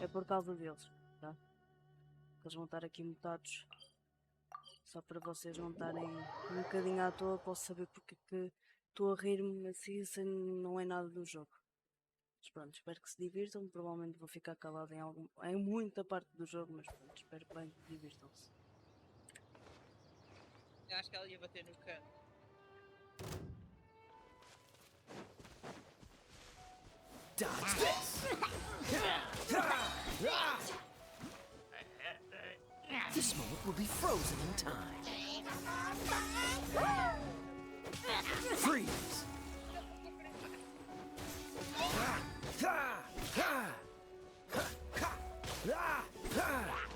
é por causa deles, tá? Eles vão estar aqui mutados. Só para vocês não estarem um bocadinho à toa, posso saber porque que estou a rir-me assim, não é nada do jogo. Mas pronto, espero que se divirtam. Provavelmente vou ficar calado em muita parte do jogo, mas pronto, espero bem que divirtam-se. Eu acho que ela ia bater no canto. Dodge this! This moment will be frozen in time. Freeze!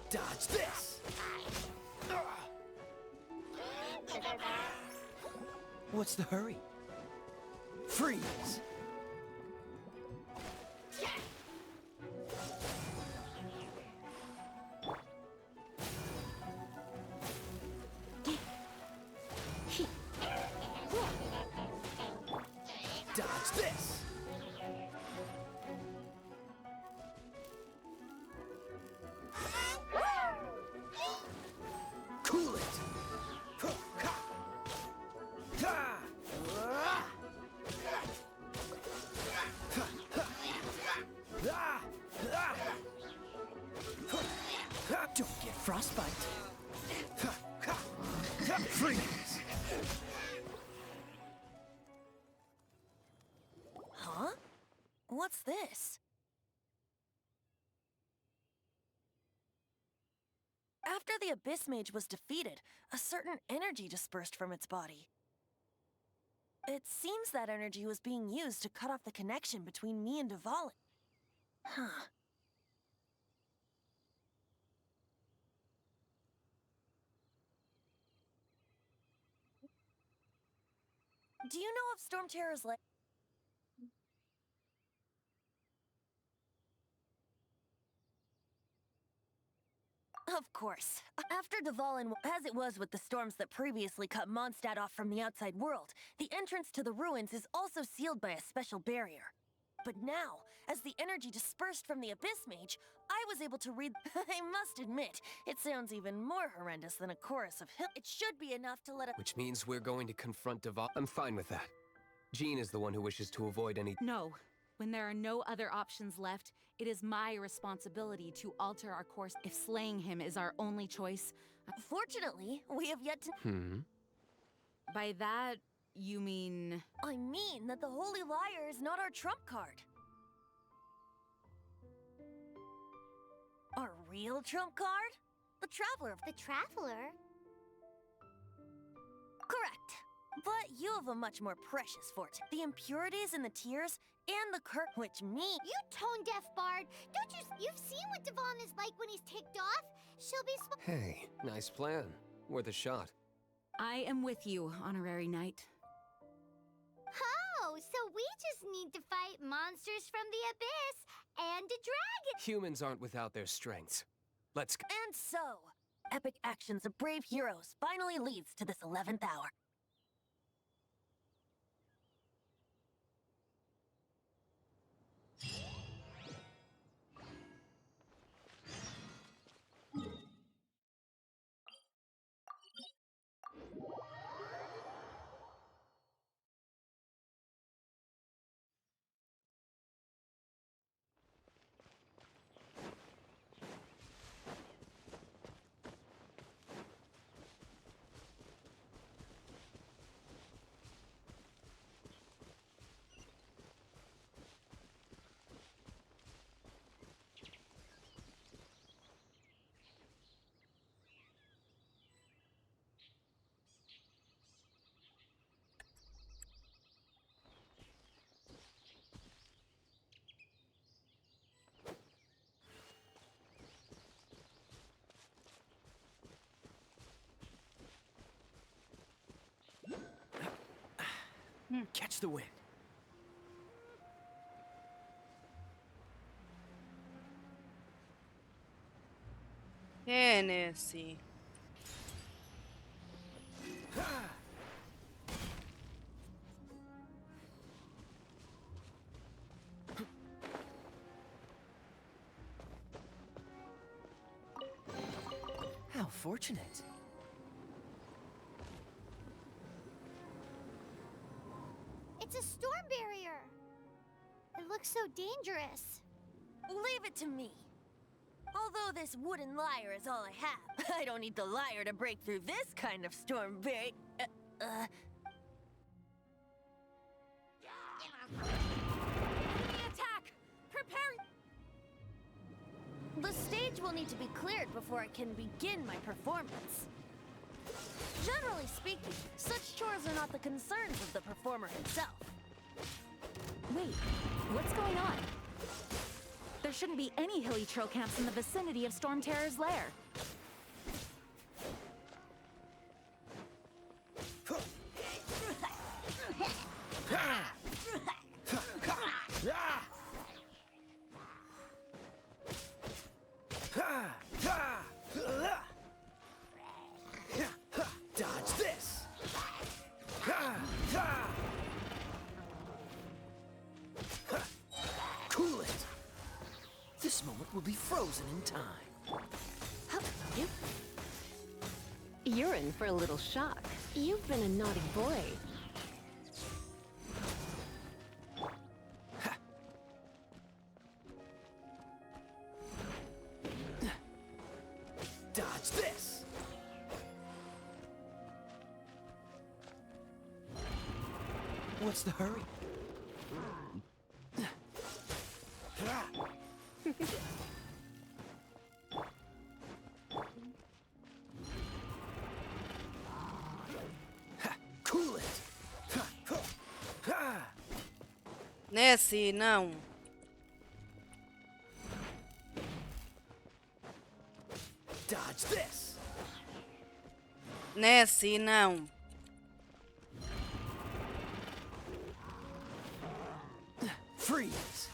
Dodge this! What's the hurry? Freeze! Dodge this! Cool it! Don't get frostbite. Freeze! Huh? What's this? After the Abyss Mage was defeated, a certain energy dispersed from its body. It seems that energy was being used to cut off the connection between me and Dvalin. Huh. Do you know of Stormterror's like? Of course. After Dvalin, as it was with the storms that previously cut Mondstadt off from the outside world, the entrance to the ruins is also sealed by a special barrier. But now, as the energy dispersed from the Abyss Mage, I was able to read. I must admit, it sounds even more horrendous than a chorus of hill. It should be enough to let a. Which means we're going to confront Dvalin. I'm fine with that. Jean is the one who wishes to avoid any. No. When there are no other options left, it is my responsibility to alter our course. If slaying him is our only choice. Fortunately, we have yet to. By that, you mean. I mean that the Holy Liar is not our trump card. Our real trump card? The Traveler. The Traveler? Correct. But you have a much more precious fortune. The impurities in the tears and the curse, which me. You tone-deaf bard! Don't you've seen what Dvalin is like when he's ticked off? She'll be Hey, nice plan. Worth a shot. I am with you, Honorary Knight. Oh, so we just need to fight monsters from the abyss and a dragon! Humans aren't without their strengths. Let's go. And so, epic actions of brave heroes finally leads to this 11th hour. Catch the wind. Hennessy. unfortunate. It's a storm barrier. It looks so dangerous. Leave it to me. Although this wooden lyre is all I have, I don't need the lyre to break through this kind of storm barrier. Enemy attack! Prepare! The stage will need to be cleared before I can begin my performance. Generally speaking, such chores are not the concerns of the performer himself. Wait, what's going on? There shouldn't be any hilly trail camps in the vicinity of Stormterror's lair. Dodge this! Cool it! This moment will be frozen in time. You're in for a little shock. You've been a naughty boy. Dodge this! What's the hurry? Cool it! Nessie, não. Dodge this! Nessie, não. Freeze!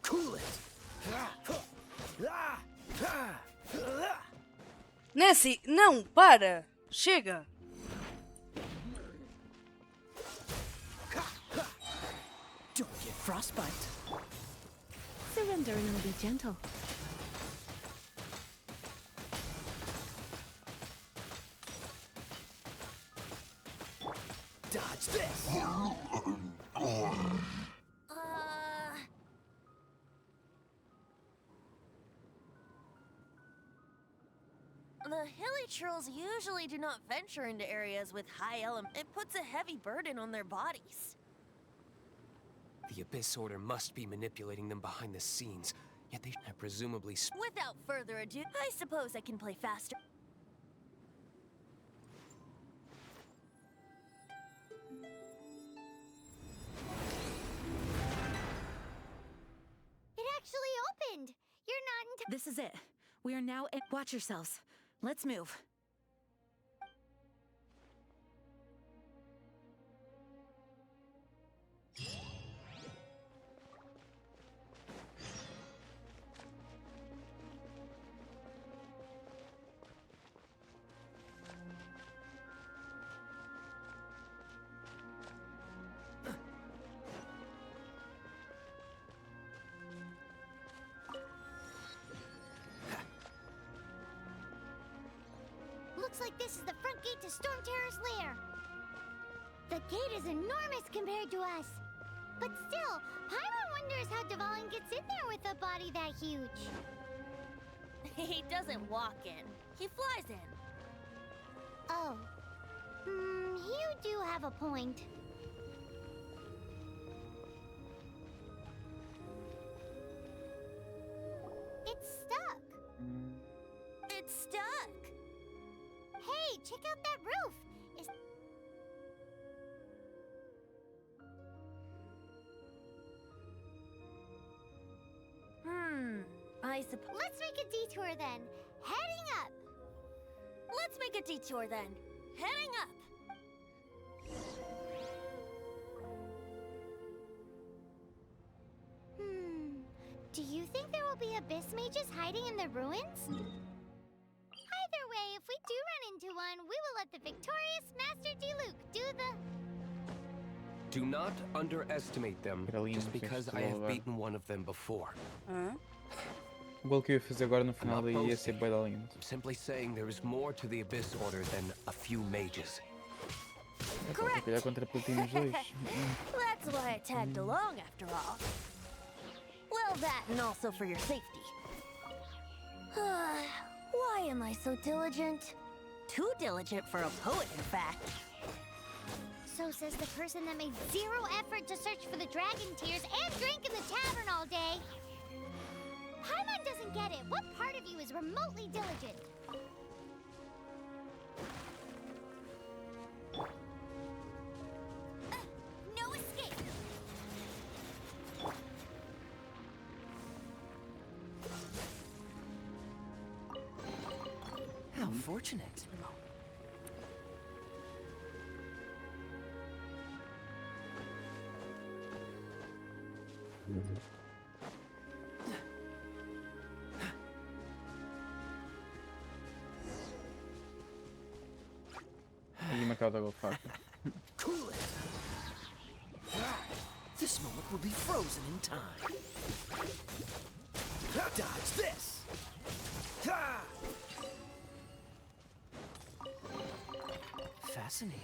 Cool it! Nessie, não, para. Chega. Don't get frostbite. Surrender and I'll be gentle. Dodge this! The hilly trolls usually do not venture into areas with high element. It puts a heavy burden on their bodies. The Abyss Order must be manipulating them behind the scenes, yet they have presumably Without further ado, I suppose I can play faster. It actually opened. You're not in This is it. We are now in. Watch yourselves. Let's move. Looks like this is the front gate to Stormterror's lair. The gate is enormous compared to us. But still, Paimon wonders how Dvalin gets in there with a body that huge. He doesn't walk in. He flies in. Oh. You do have a point. It's stuck. It's stuck. Hey, check out that roof. Is I suppose. Let's make a detour then. Heading up. Let's make a detour then. Heading up. Do you think there will be abyss mages hiding in the ruins? Either way, if we do run into one, we will let the victorious Master Diluc do the... Do not underestimate them Era lindo, just sim, because estou I a have levar. beaten one of them before. Hã? O gol que eu ia fazer agora no final Not daí ia ser boasting. bué da lindo. I'm simply saying there is more to the Abyss Order than a few mages. Vou calhar contra Platinos 2. That's why I tagged along after all. Well, that and also for your safety. Why am I so diligent? Too diligent for a poet, in fact. So says the person that made zero effort to search for the dragon tears and drink in the tavern all day. Paimon doesn't get it. What part of you is remotely diligent? No escape. How fortunate. Ali marcado agora, facto. Cool it. This moment will be frozen in time. Dodge this. Fascinating.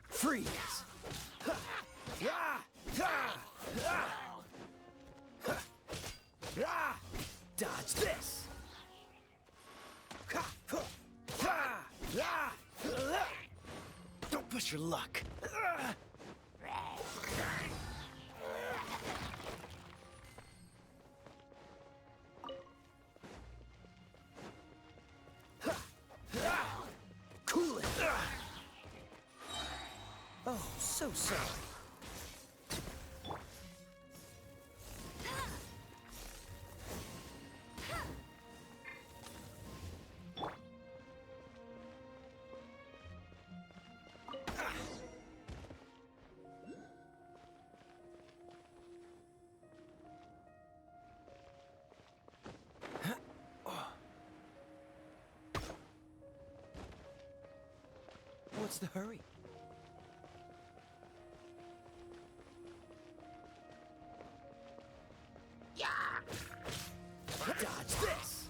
Freeze! Dodge this! Don't push your luck. Cool it! Oh, so sorry. What's the hurry? Dodge this!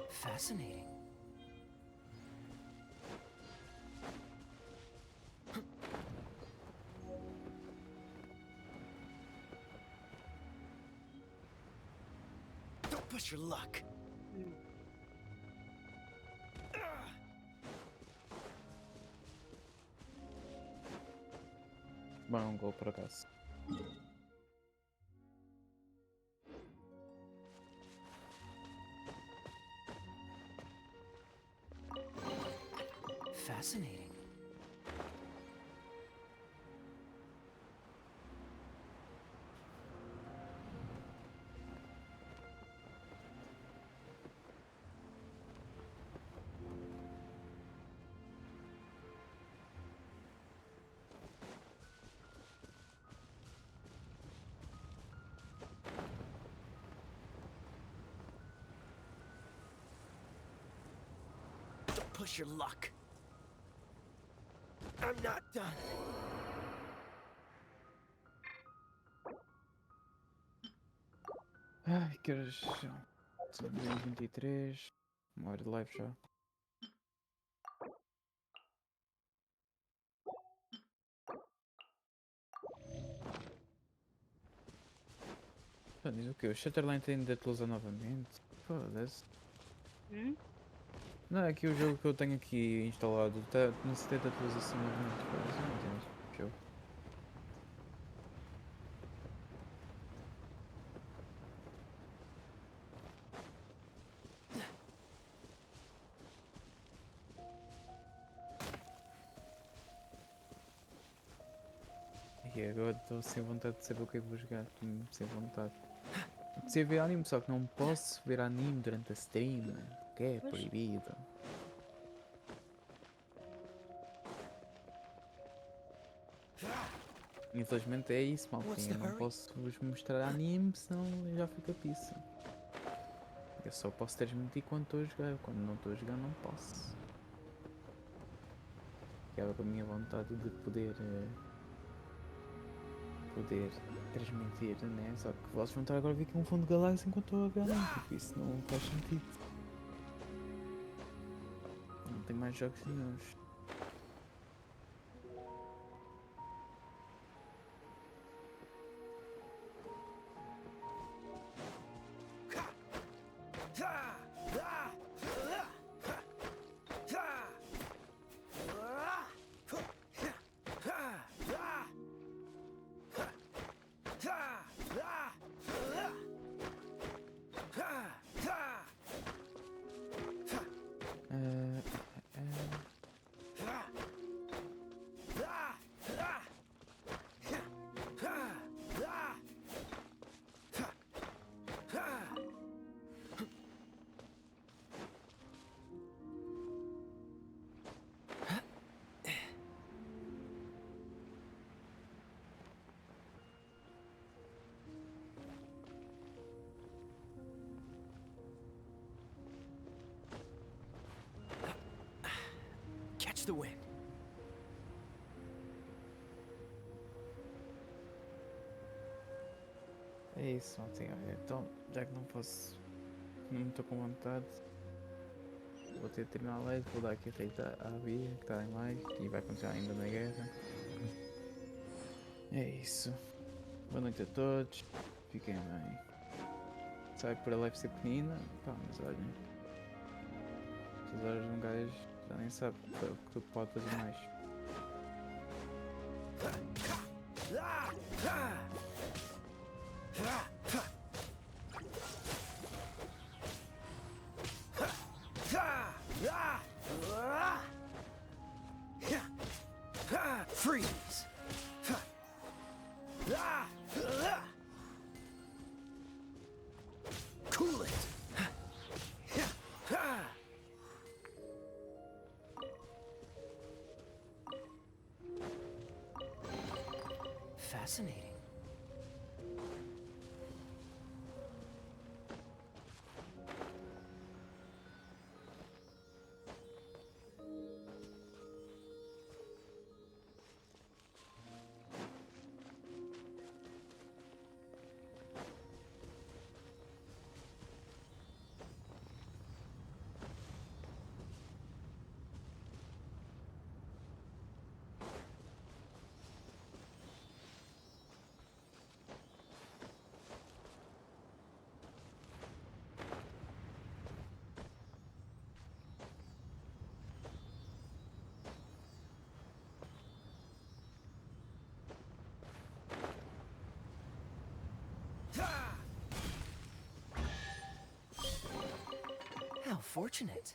Fascinating. Don't push your luck. Bom, gol por acaso. Fascinating. Don't push your luck. I'm not done. Ai, que horas são? 2023. Uma hora de live já. Diz o quê? O Shutterline tem de atualizar novamente? Foda-se. Não, é que o jogo que eu tenho aqui instalado necessita de atualização novamente. Foda-se, eu não tenho esse jogo. E agora estou sem vontade de saber o que é que vou jogar. Estou mesmo sem vontade. Preciso ver anime, só que não posso ver anime durante a stream, que é proibido. Infelizmente é isso, maltinha. Não posso vos mostrar anime, senão eu já fico a pizza. Eu só posso transmitir quando estou a jogar. Quando não estou a jogar, não posso. Ficava com a minha vontade de poder transmitir, né? Só que vocês vão estar agora a ver aqui um fundo de galáxia enquanto estou a ver anime, porque isso não faz sentido. Não tem mais jogos nenhuns. Catch the wind. É isso, maltinha. Então, já que não posso, não estou com vontade, vou ter de terminar a live, vou dar aqui reta à Bia, que está em live e vai continuar ainda na guerra. É isso. Boa noite a todos, fiquem bem. Sabe que por a live ser pequenina, pá, mas olhem, estas horas de um gajo já nem sabe o que tu pode fazer mais. Freeze! Cool it! Fascinating. How fortunate.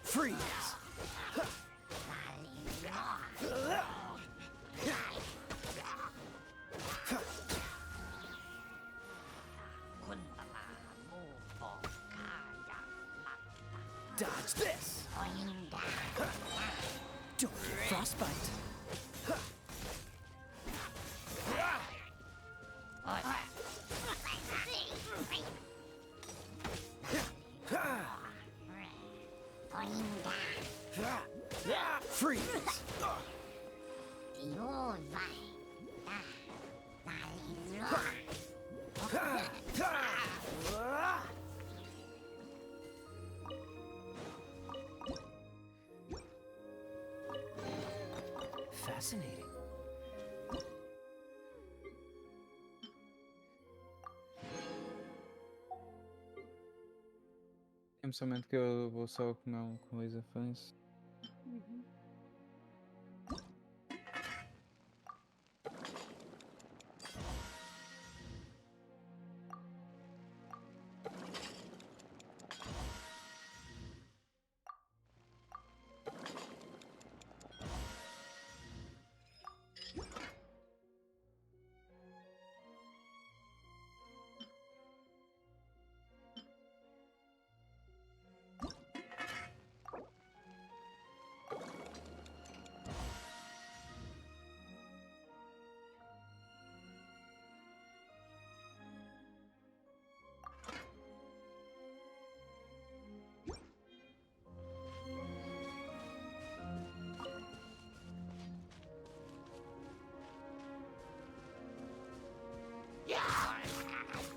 Freeze! Dodge this! Don't get frostbite. Freeze! Fascinating. É somente que eu vou só comer com laser fãs.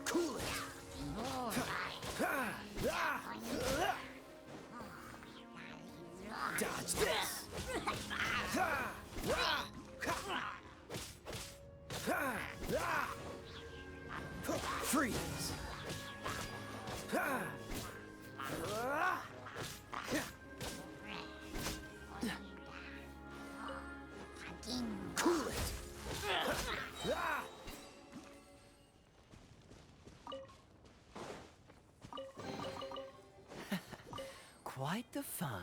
Cool it! Dodge this! Freeze! Cool it! Quite the find.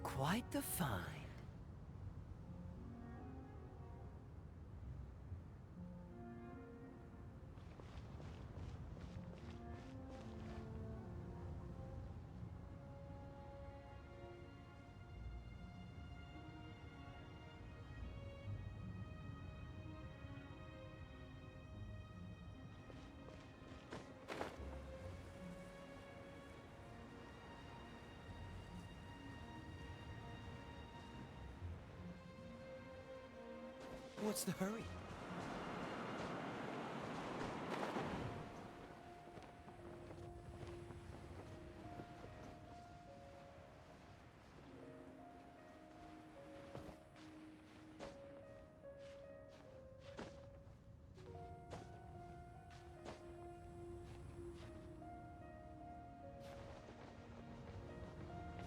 Quite the find. What's the hurry?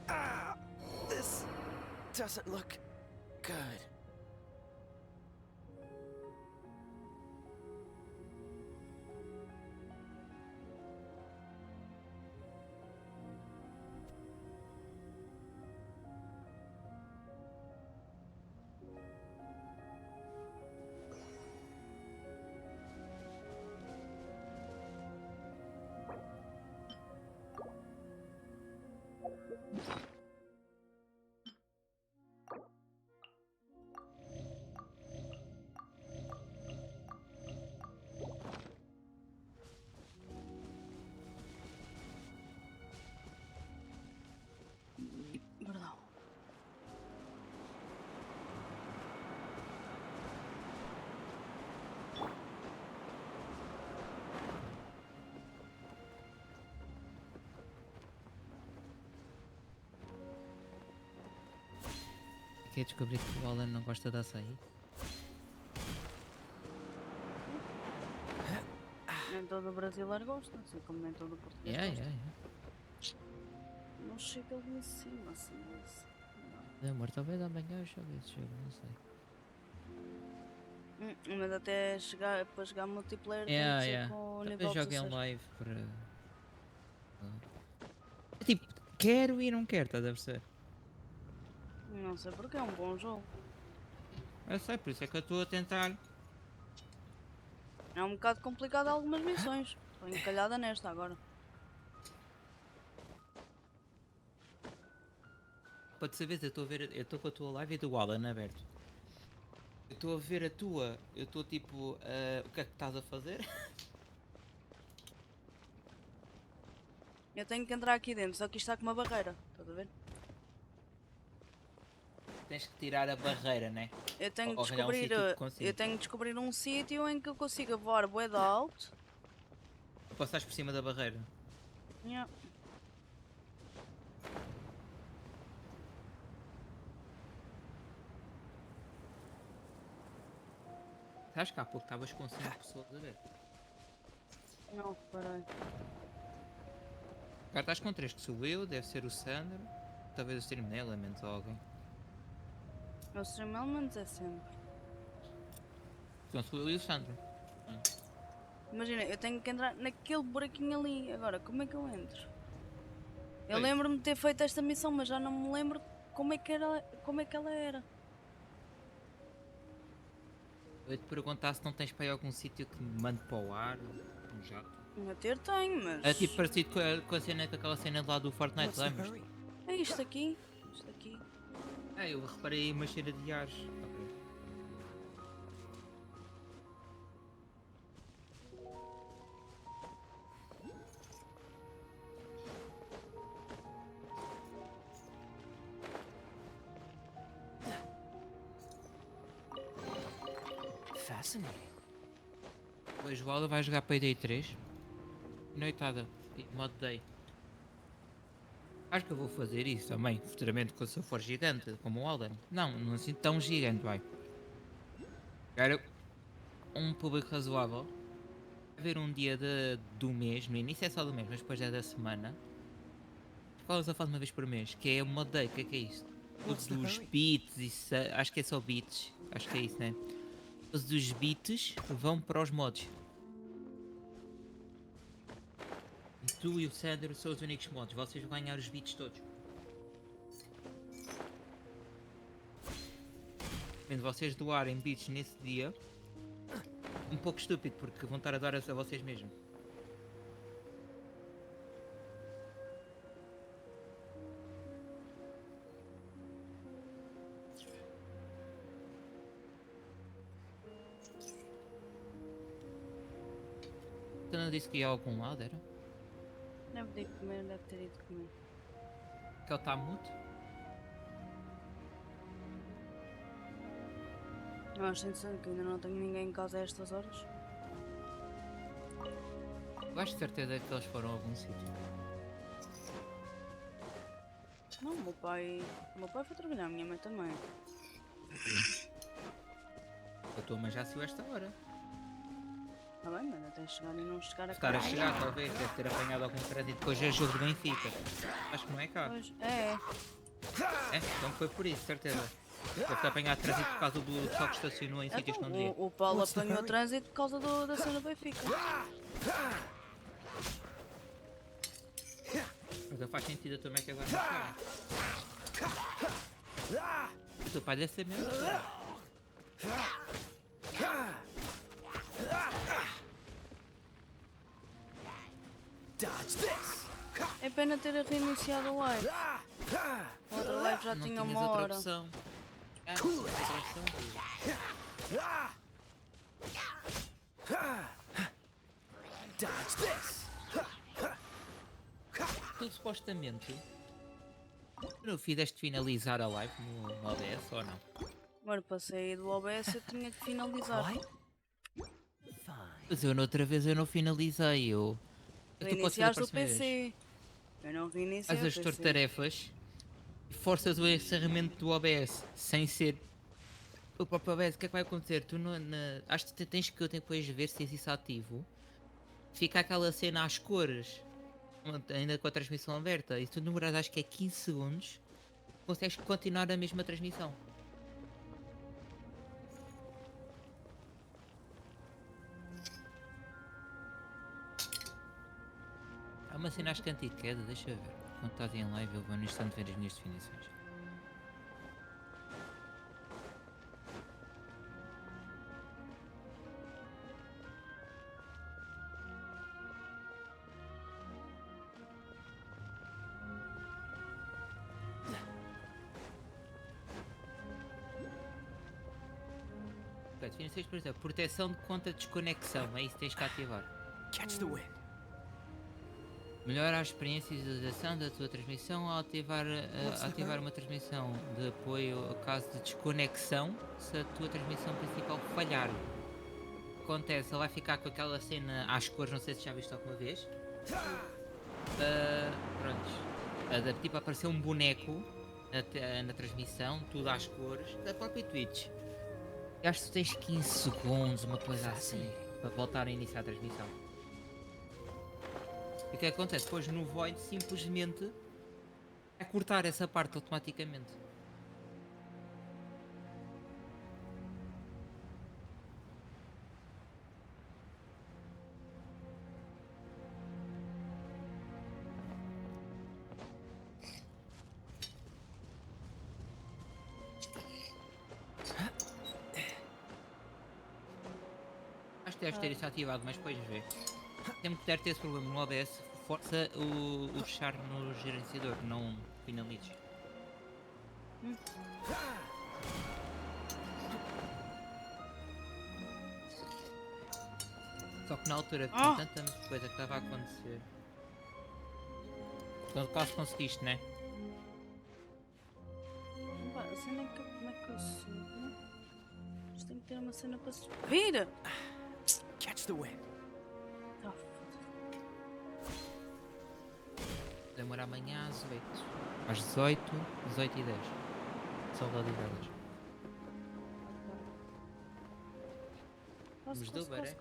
Ah! This doesn't look good. Perdão. que é descobrir que o Alan não gosta de açaí? Nem todo brasileiro gosta, assim como nem todo português Yeah, gosta. yeah, Não chega ali em cima, assim, mas... yeah. Amor, talvez amanhã eu jogue esse jogo, não sei. Mas até chegar, para jogar multiplayer tem Yeah, que ser yeah. com o Talvez nível jogue em 16. live para... Tipo, quero e não quero, estás a perceber? Não sei porque é um bom jogo. Eu sei, por isso é que eu estou a tentar. É um bocado complicado algumas missões. Estou encalhada nesta agora. Para te saberes, eu estou a ver, eu estou com a tua live e do Alan aberto. Eu estou a ver a tua, eu estou tipo, o que é que estás a fazer? Eu tenho que entrar aqui dentro, só que isto está com uma barreira. Estás a ver? Tens que tirar a barreira, né? Eu tenho que Ou arranjar um descobrir, sítio que consiga. eu tenho que descobrir um sítio em que eu consiga voar bué de alto. Passares por cima da barreira. Yeah. Sabes que há pouco estavas com 5 pessoas a ver? Não, reparei. Agora estás com 3, que sou eu, deve ser o Sandro, talvez o Stream Elements ou alguém. O Stream Elements é sempre. Então sou eu e o Sandro. Imagina, eu tenho que entrar naquele buraquinho ali. Agora, como é que eu entro? Eu Oi. lembro-me de ter feito esta missão, mas já não me lembro como é que ela era. Eu ia te perguntar se não tens para aí algum sítio que me mande para o ar, um jato. A ter tenho, mas... É tipo parecido com a cena, com aquela cena lá do Fortnite, lembras? É isto aqui. Isto aqui. Ah, eu reparei uma cheira de ares. Fascinating. Hoje o Alda vai jogar Payday 3. Noitada, modo day. Acho que eu vou fazer isso também, futuramente, quando eu for gigante, como o Alden. Não assim tão gigante, vai. Quero um público razoável. Ver um dia do mês, no início é só do mês, mas depois é da semana. Falas a fazer uma vez por mês, que é o modo day, o que é isso? Todos os beats, e acho que é só beats, acho que é isso, né? Todos os beats vão para os mods. E tu e o Sandro são os únicos mods, vocês vão ganhar os beats todos. Vendo vocês doarem beats nesse dia, um pouco estúpido, porque vão estar a dar a vocês mesmos. Tu não disse que ia a algum lado, era? Deve ir comer, deve ter ido comer. Que ele está mudo? Eu acho interessante que ainda não tenho ninguém em casa a estas horas. Eu acho de certeza que eles foram a algum sítio. Não, o meu pai foi trabalhar, a minha mãe também. A tua mãe já saiu esta hora. Está bem, mas até chegar e não chegar a Estar a casa. chegar, talvez, deve ter apanhado algum trânsito. Depois é jogo de Benfica. Acho que não é cá. Pois, é. É? Então foi por isso, certeza. Deve ter apanhado trânsito por causa do pessoal que estacionou em sítios que não devia. O Paulo apanhou o trânsito por causa da cena do Benfica. Mas não faz sentido a tua mãe que agora não chega. O teu pai deve ser mesmo. Dodge this. É pena ter reiniciado o live. A outra live já Não tinha tinhas uma outra hora. opção. Cool it. Dodge this. Tu supostamente no fizeste finalizar a live no OBS ou não? Agora para sair do OBS eu tinha que finalizar. Fine. Mas eu noutra vez eu não finalizei, tu podes fazer Reiniciaste a o próxima vez. PC. Eu não reiniciei Faz o as PC. tuas tarefas e forças o encerramento do OBS sem ser o próprio OBS, o que é que vai acontecer? Tu acho que tens que depois ver se tens isso ativo. Fica aquela cena às cores, ainda com a transmissão aberta, e tu demoras acho que é 15 segundos, consegues continuar a mesma transmissão. Há uma cena acho que anti-queda, deixa eu ver. Quando estás em live eu vou no instante ver as minhas definições. Ok, definições, por exemplo, proteção contra desconexão, é isso que tens que ativar. Catch the wind. Melhora a experiência e visualização da tua transmissão ao ativar uma transmissão de apoio a caso de desconexão se a tua transmissão principal falhar. Acontece, ela vai ficar com aquela cena às cores, não sei se já viste alguma vez. Pronto. Tipo, apareceu um boneco na transmissão, tudo às cores, da própria Twitch. Eu acho que tu tens 15 segundos, uma coisa assim, para voltar a iniciar a transmissão. E o que acontece? Depois no Void simplesmente é cortar essa parte automaticamente. Acho que deves ter isso ativado, mas depois vê. Sempre que der ter esse problema no OBS, força o fechar no gerenciador, não finalizes. Só que na altura com tanta coisa que estava a acontecer. Então quase conseguiste, né? Pá, a cena é que como é que eu subo? Isto tem que ter uma cena para subir! Catch the wind. Ah, Demora amanhã às 8. Às 18, 18 e 10. Saudade de velas. Vamos do bar, é?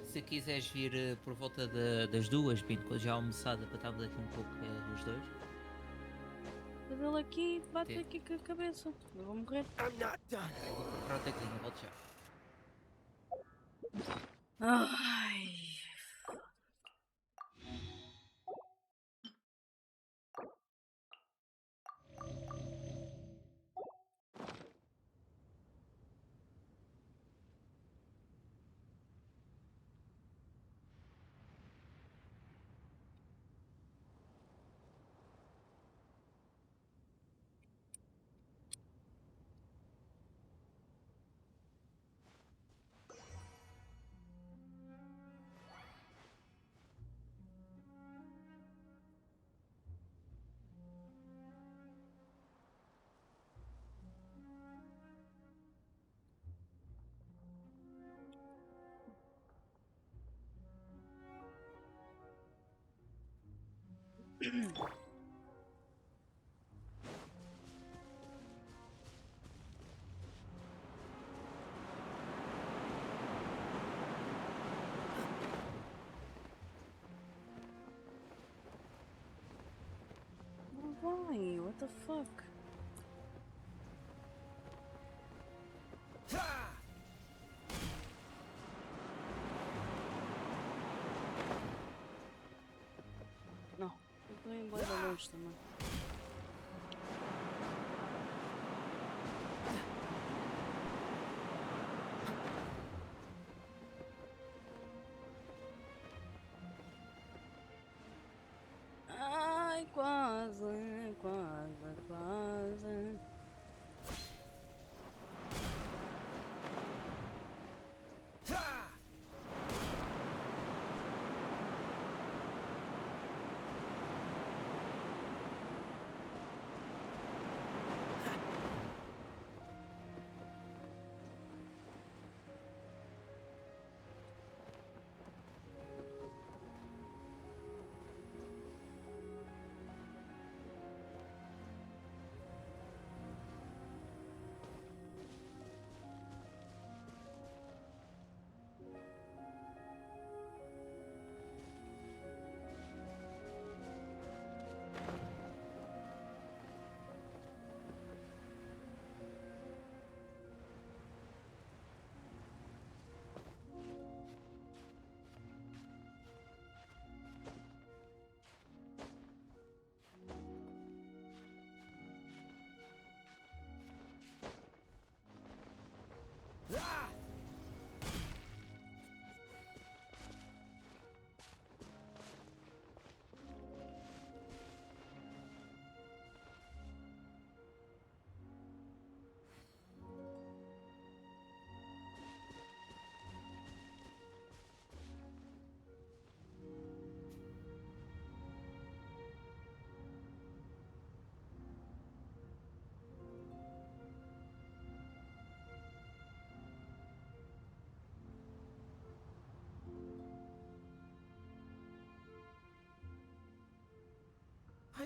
Se quiseres vir por volta das 2, bem, já almoçada, para estarmos aqui um pouco os dois. Ele aqui, bate aqui com a cabeça. Eu vou morrer. I'm not done. Eu vou procurar outra coisinha, volto já. Ai. Why? What the fuck? Não, eu estou em boa longe também. Ai, quase, quase, quase.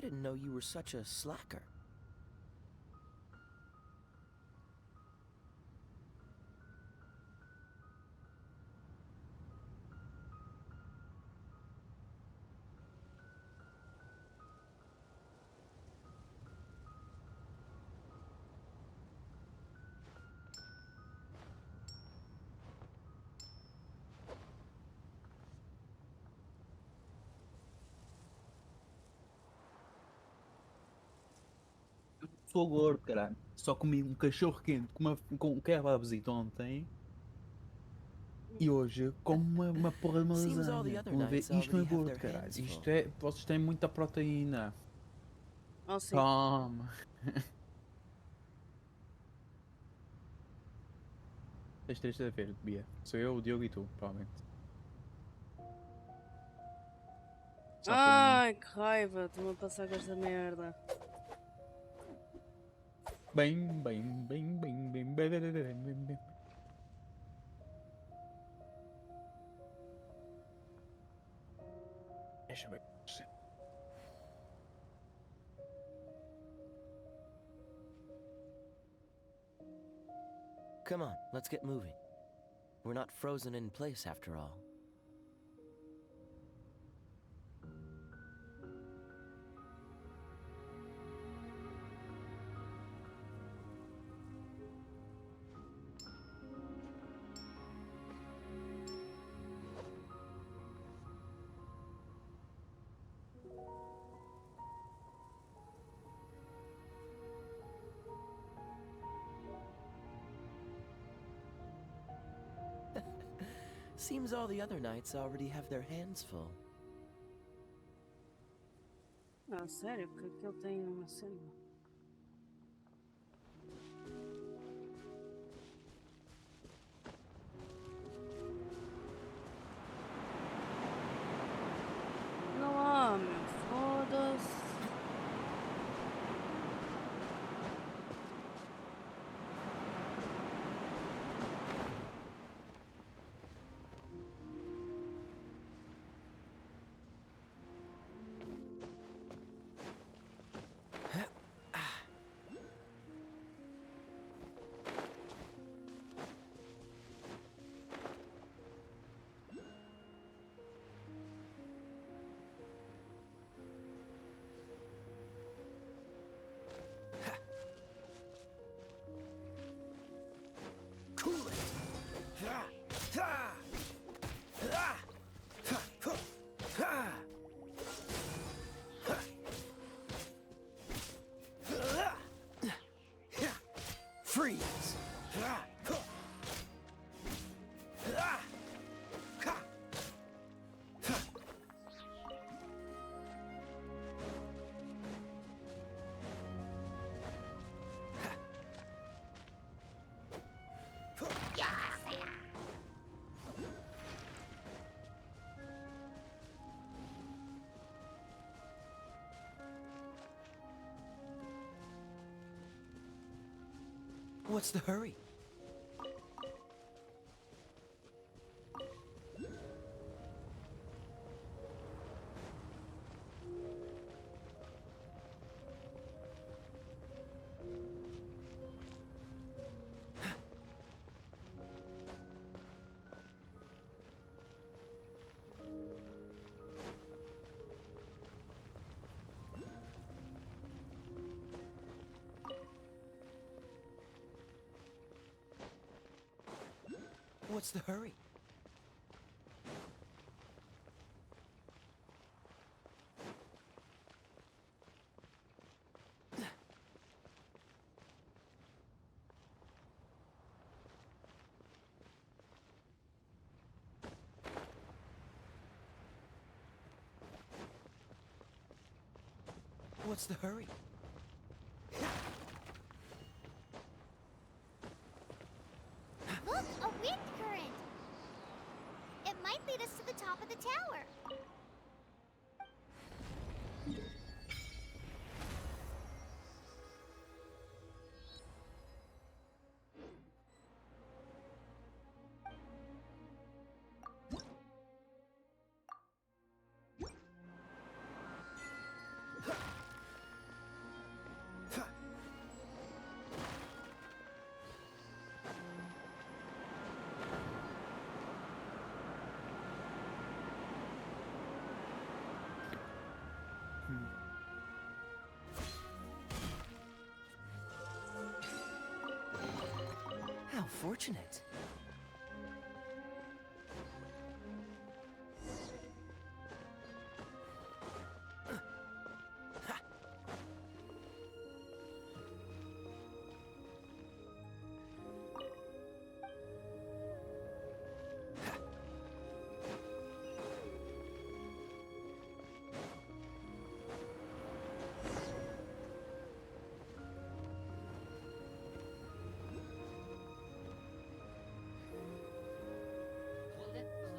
didn't know you were such a slacker. Sou gordo, caralho. Só comi um cachorro quente com um kebabzito ontem. E hoje como uma porra de uma Seems all the lasanha. other Vão ver, knights isto não é already have gordo, their caralho. hands Isto full. é. Vocês têm muita proteína. Oh, sim. Toma. Tens três a ver, Bia. Sou eu, o Diogo e tu, provavelmente. Só que Ai, que raiva. Estou-me a passar com esta merda. bem, bem, bem, bem, bem, bem, bem, bem, bem, bem. Deixa eu ver. Come on, let's get moving. We're not frozen in place after all. Seems all the other knights already have their hands full. Ah, sério? Porque aqui ele tem uma cena. Não há, meu. Foda-se. Cool it! Freeze! What's the hurry? What's the hurry? What's the hurry? Look, a wind current. It might lead us to the top of the tower. fortunate.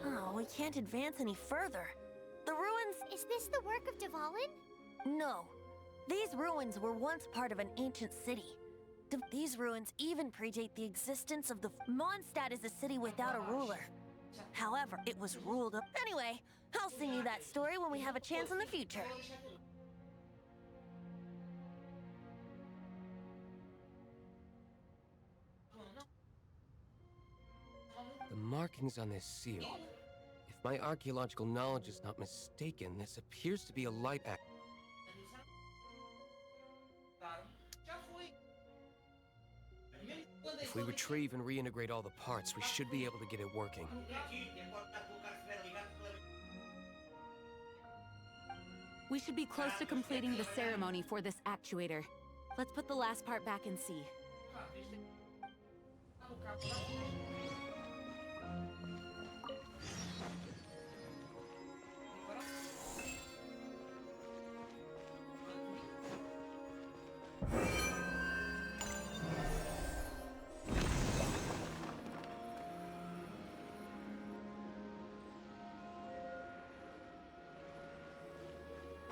Oh, we can't advance any further. The ruins... Is this the work of Dvalin? No. These ruins were once part of an ancient city. These ruins even predate the existence of the... Mondstadt is a city without a ruler. However, it was ruled... Anyway, I'll sing you that story when we have a chance in the future. The markings on this seal. If my archaeological knowledge is not mistaken, this appears to be a light act. If we retrieve and reintegrate all the parts, we should be able to get it working. We should be close to completing the ceremony for this actuator. Let's put the last part back and see.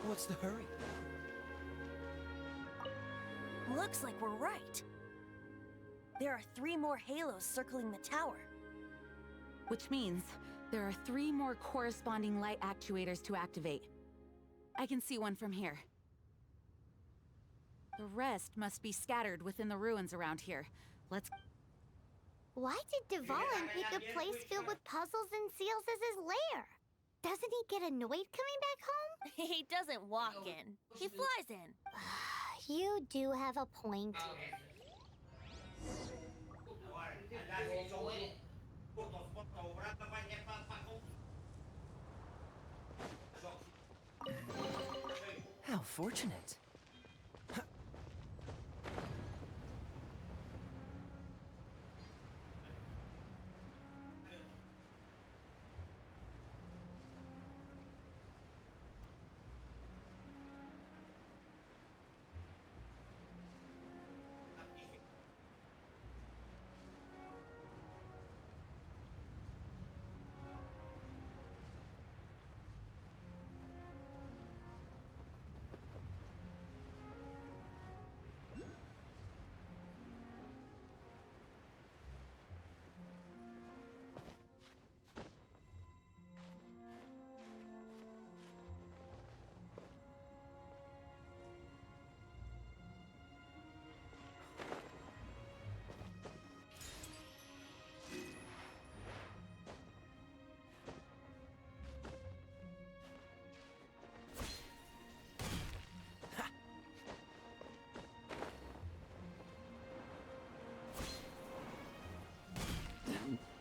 What's the hurry? Looks like we're right. There are 3 more halos circling the tower. Which means there are 3 more corresponding light actuators to activate. I can see one from here. The rest must be scattered within the ruins around here. Let's... Why did Dvalin pick a place filled with puzzles and seals as his lair? Doesn't he get annoyed coming back home? He doesn't walk in. He flies in. You do have a point. How fortunate.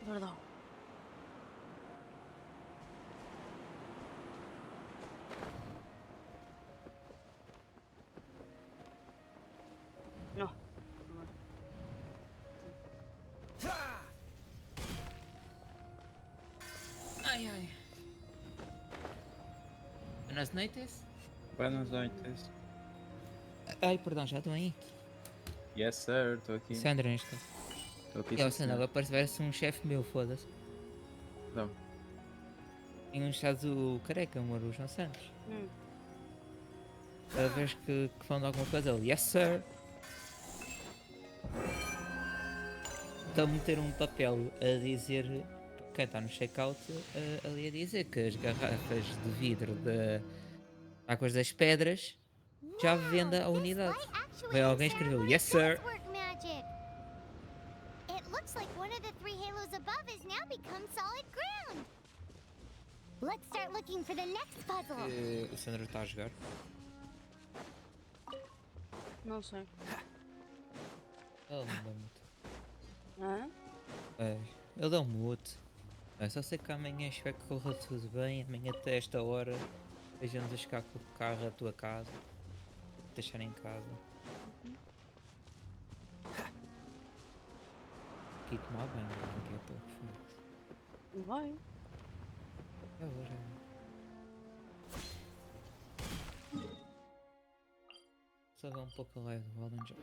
Perdão. No. Ai, ai. Buenas noites. Buenas noites. Ai, perdão, já estou aí. Yes, sir, estou aqui. Sandra, neste caso. Estou aqui. E o Sandra, agora parece um chefe meu, foda-se. Não. Tem um estado careca, um Arujão Santos. Cada vez que falam de alguma coisa, ele, yes, sir. Estão a meter um papel a dizer, quem está no checkout, ali a dizer que as garrafas de vidro de águas das pedras já venda a unidade. Vem alguém e escreveu, yes, sir. It looks like one of the 3 halos above has now become solid ground. Let's start looking for the next puzzle. O Sandro está a jogar. Não sei. Ele não dá muito. Hã? Eu dou um mute. Só sei que amanhã espero que corra tudo bem. Amanhã até esta hora estejamos a chegar com o carro à tua casa. Deixar em casa. Aqui tomar banho daqui a pouco. Vai. É hoje. Só dá um pouco a live do Valden já.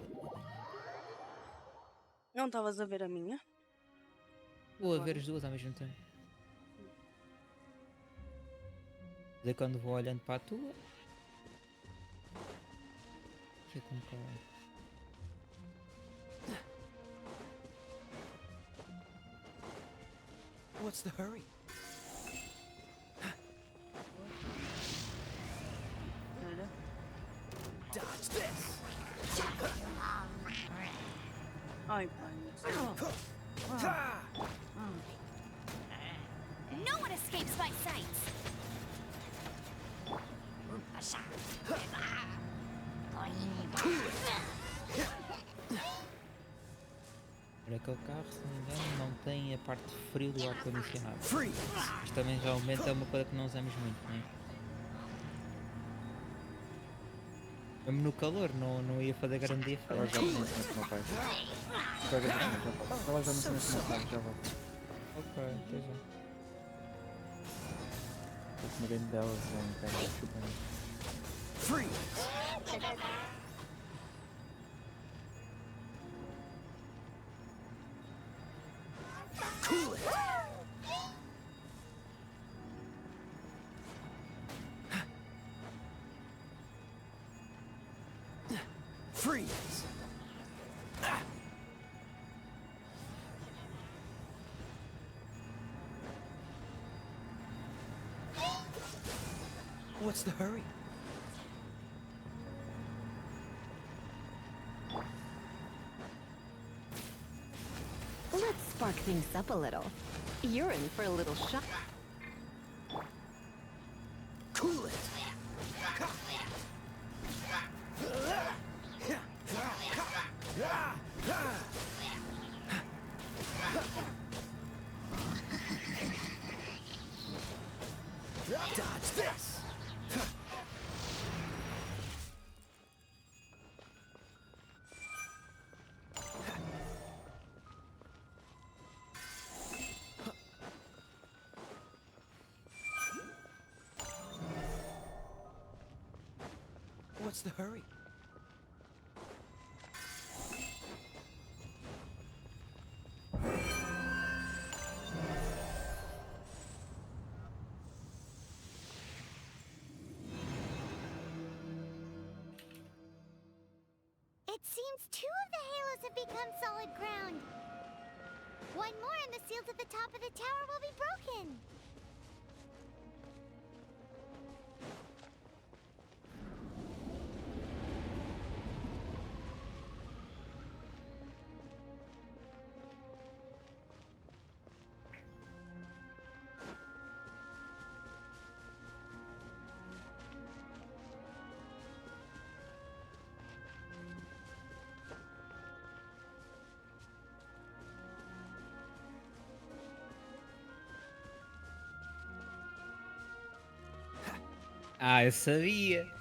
Não estavas a ver a minha? Vou a ver as duas ao mesmo tempo. Daí quando vou olhando para a tua. Fico um bocado. What's the hurry? Olha. Dodge this. Ai, pai. No one escapes my sight! Olha, aquele carro, se não me engano, não tem a parte de frio do ar-condicionado. Freeze. Isto também já aumenta, é uma coisa que não usamos muito, não é? Mesmo no calor, não ia fazer grande Ela diferença. já me ensinou com o meu pai. Pega já volto. Ela já me ensinou com o meu pai, já volto. Ok, até já. Estou com uma game delas, vão pegar a chupando. Freeze. Cool it. Freeze. What's the hurry? Let's spark things up a little. You're in for a little shock. Cool it. Dodge this. What's the hurry? It seems 2 of the halos have become solid ground. One more and the seal to the top of the tower will be broken. Ah, eu sabia.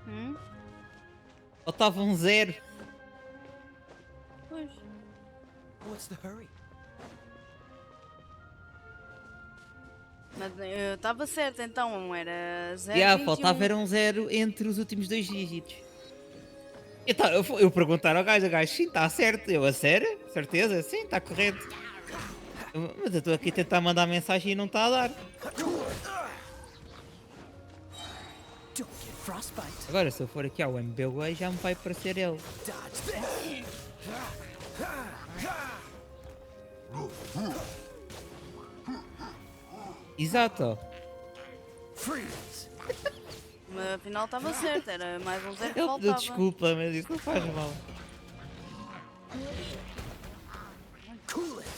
Hum? Faltava um 0. Pois. What's the hurry? Mas eu estava certo, então era 0. Faltava era um 0 entre os últimos 2 dígitos. Então, eu perguntar ao gajo, sim, está certo. Eu, a sério? Certeza? Sim, está correto. Mas eu estou aqui a tentar mandar mensagem e não está a dar. Don't get frostbite. Agora, se eu for aqui ao MBWay, já me vai aparecer ele. Dodge this. Exato. Freeze. Mas afinal estava certo, era mais um 0 que Ele pediu faltava. desculpa, mas isso não faz mal. Cool it.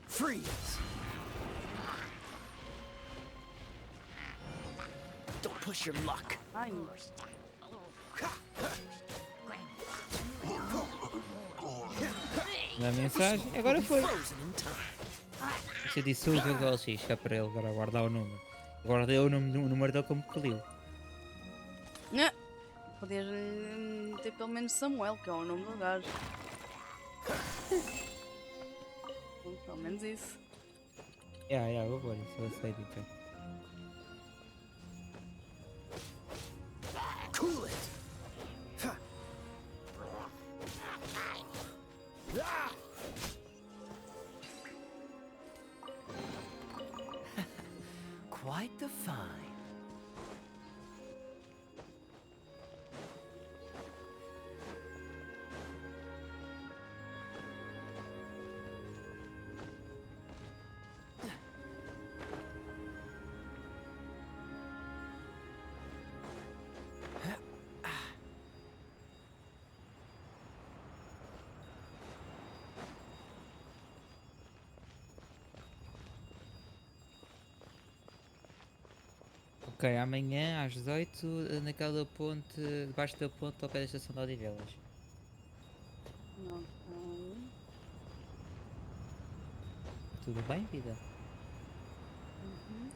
Freeze. Don't push your luck. Ai, Na mensagem, agora foi. Frozen in time. Você disse o jogo ao X, é para ele agora guardar o número. Guardei o número dele como Khalil. né? Podias ter pelo menos Samuel, que é o nome do gajo. Pelo menos isso. Vou pôr isso, eu sei então. Cool it. Quite the find. Ok, amanhã às 18 naquela ponte, debaixo da ponte ao pé da estação de Odivelas. Ok. Tudo bem, vida? Uhum.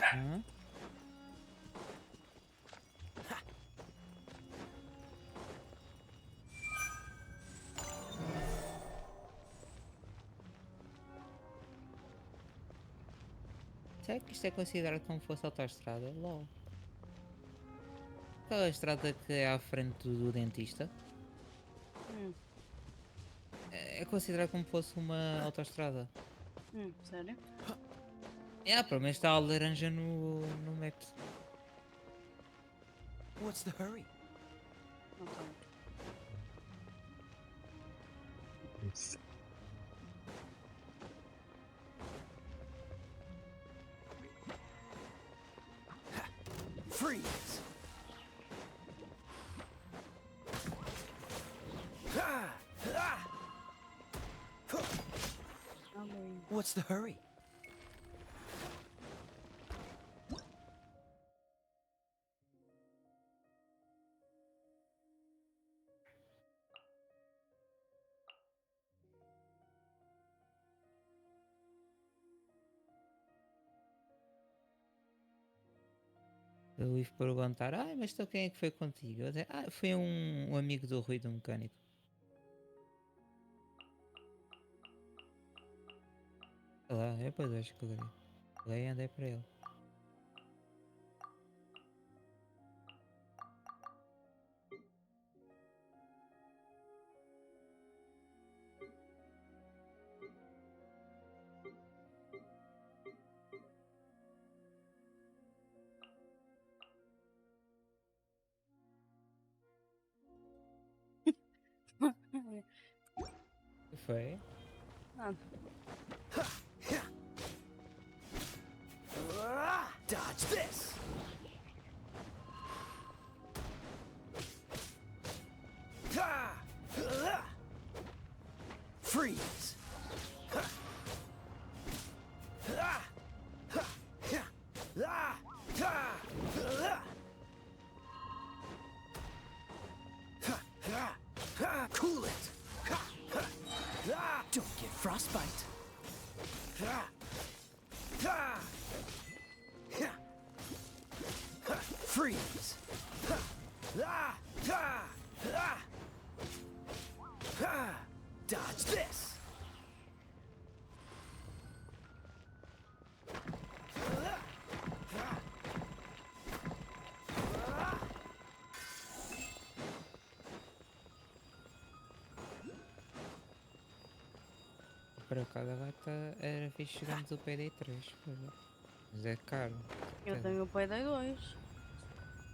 Hã? Será que isto é considerado como fosse autoestrada? LOL. Aquela estrada que é à frente do dentista Hum, é considerado como fosse uma autoestrada. sério? Pelo menos está a laranja no Maps. What's the hurry? Ok. Freeze. Amém. What's the hurry? Eu ia perguntar, mas então quem é que foi contigo? Eu disse, foi um amigo do Rui, do mecânico. Sei lá, eu depois acho que peguei e andei para ele. Que foi? Ah, Dodge this. Freeze. Cool it. Don't get frostbite. Freeze. Dodge this. Por acaso agora era fixe chegarmos ao PD3, mas é caro. eu tenho o Payday 2.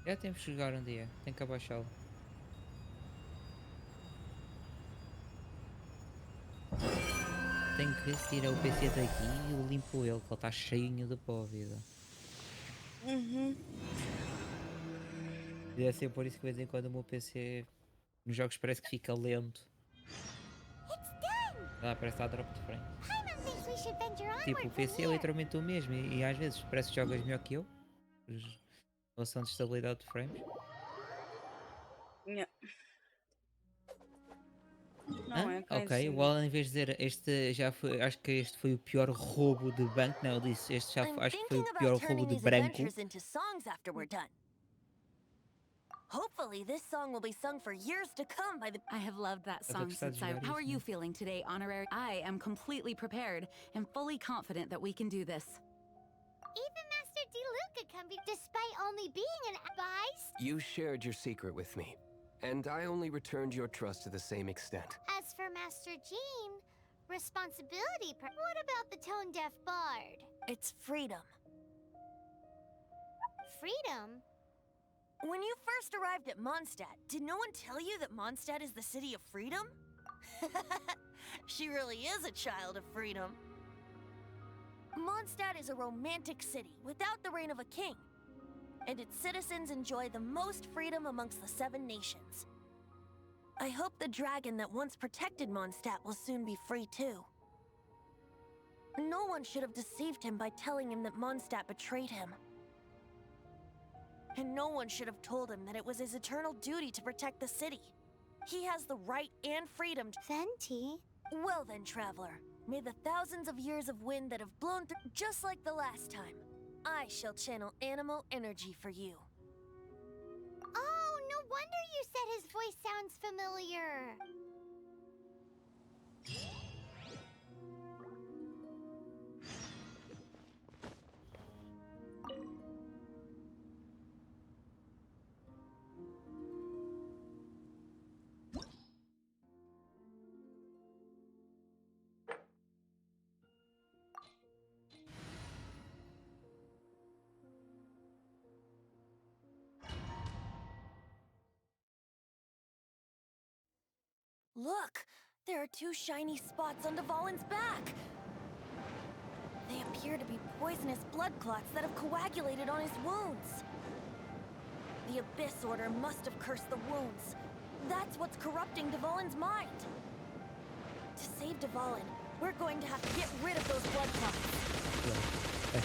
Já temos que jogar um dia, tem que abaixá-lo. tenho que ver se tira o PC daqui e eu limpo ele, que ele está cheinho de pó, vida. Deve ser por isso que de vez em quando o meu PC nos jogos parece que fica lento. Parece que está drop de frame. Paimon thinks we should venture onward Tipo, o from PC é here. literalmente o mesmo e às vezes parece que jogas melhor que eu. Relação de estabilidade de frames. Yeah. Não, Hã? é cá em Ok, o cima. Alan em vez de dizer este já foi, acho que este foi o pior roubo de banco, não, ele disse este já I'm acho que foi thinking o pior about roubo turning de these branco. adventures into songs after we're done. Hopefully, this song will be sung for years to come by the. I have loved that Mas eu song gostava de since I. jogar How are isso, you né? feeling today, Honorary? I am completely prepared and fully confident that we can do this. Even Master DeLuca can be, despite only being an advice. You shared your secret with me, and I only returned your trust to the same extent. As for Master Jean, responsibility. What about the tone-deaf bard? It's freedom. Freedom? When you first arrived at Mondstadt, did no one tell you that Mondstadt is the city of freedom? She really is a child of freedom. Mondstadt is a romantic city without the reign of a king, and its citizens enjoy the most freedom amongst the 7 nations. I hope the dragon that once protected Mondstadt will soon be free too. No one should have deceived him by telling him that Mondstadt betrayed him. And no one should have told him that it was his eternal duty to protect the city. He has the right and freedom to— Venti? Well then, traveler, may the thousands of years of wind that have blown through, just like the last time, I shall channel animal energy for you. Oh, no wonder you said his voice sounds familiar. Look! There are 2 shiny spots on Dvalin's back! They appear to be poisonous blood clots that have coagulated on his wounds. The Abyss Order must have cursed the wounds. That's what's corrupting Dvalin's mind. To save Dvalin, we're going to have to get rid of those blood clots.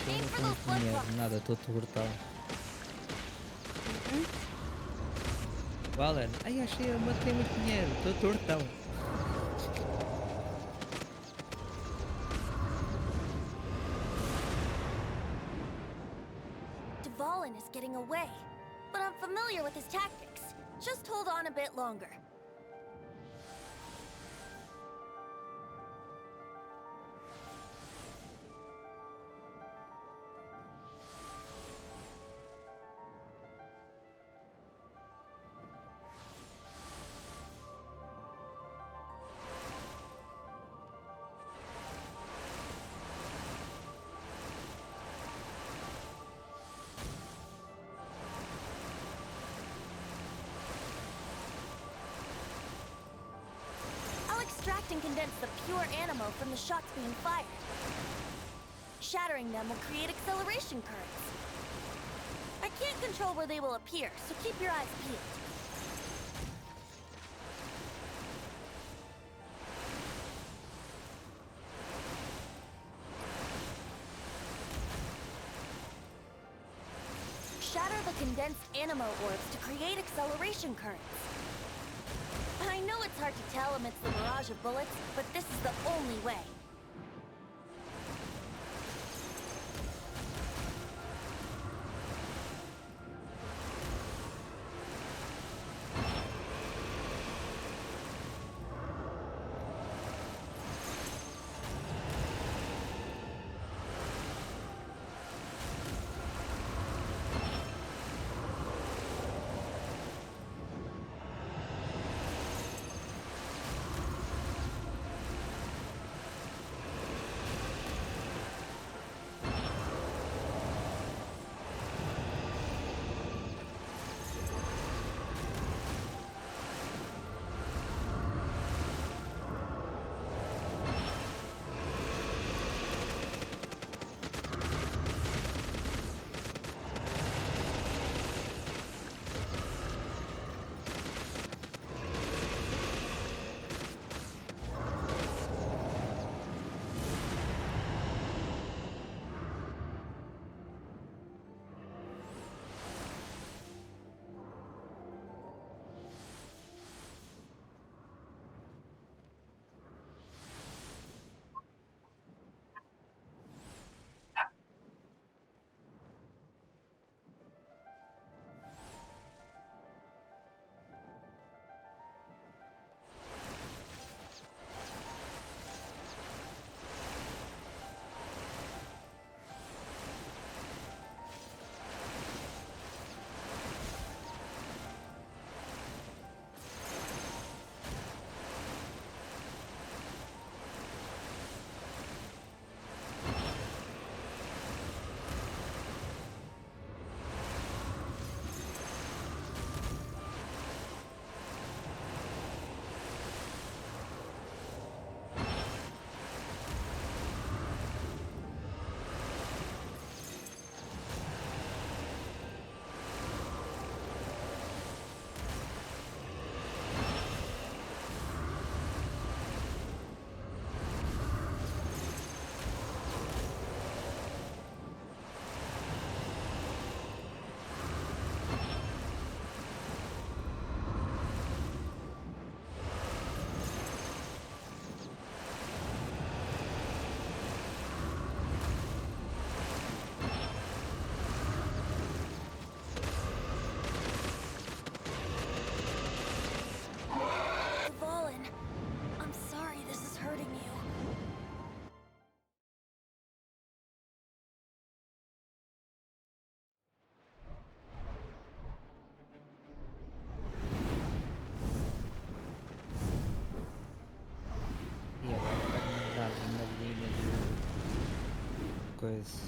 Aim for those blood clots. Nada, estou tortão. Alan, ai achei eu matei muito dinheiro, estou tortão. Dvalin is getting away, but I'm familiar with his tactics. Just hold on a bit longer. Extract and condense the pure animal from the shots being fired. Shattering them will create acceleration currents. I can't control where they will appear, so keep your eyes peeled. Shatter the condensed animo orbs to create acceleration currents. I know it's hard to tell amidst the barrage of bullets, but this is the only way. coisa.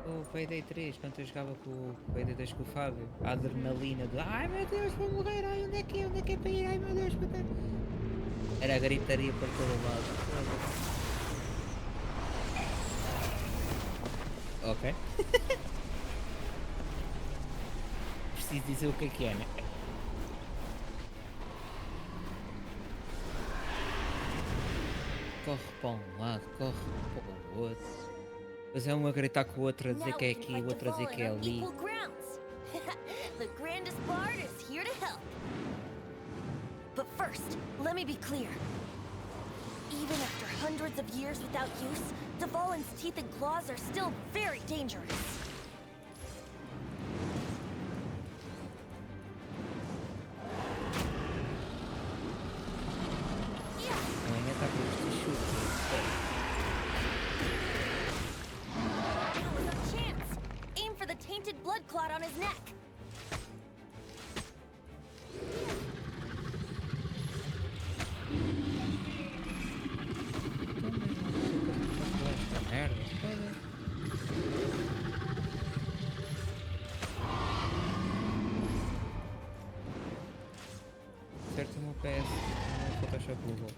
O Payday 3, quando eu jogava com o Payday 2 com o Fábio, a adrenalina de ai meu Deus, vou morrer, ai onde é que é para ir, ai meu Deus, puta. Era a gritaria por todo lado. Ok. Preciso dizer o que é, né? Corre para um lado, corre para o outro. Depois é um a gritar com o outro a dizer que é aqui, o outro a dizer que é ali. The grandest bard is here to help. But first, let me be clear. Even after hundreds of years without use, Dvalin's teeth and claws are still very dangerous. Amanhã está previsto chuva. Now is our chance. Aim for the tainted blood clot on his neck. Certo o meu PS no Photoshop Google.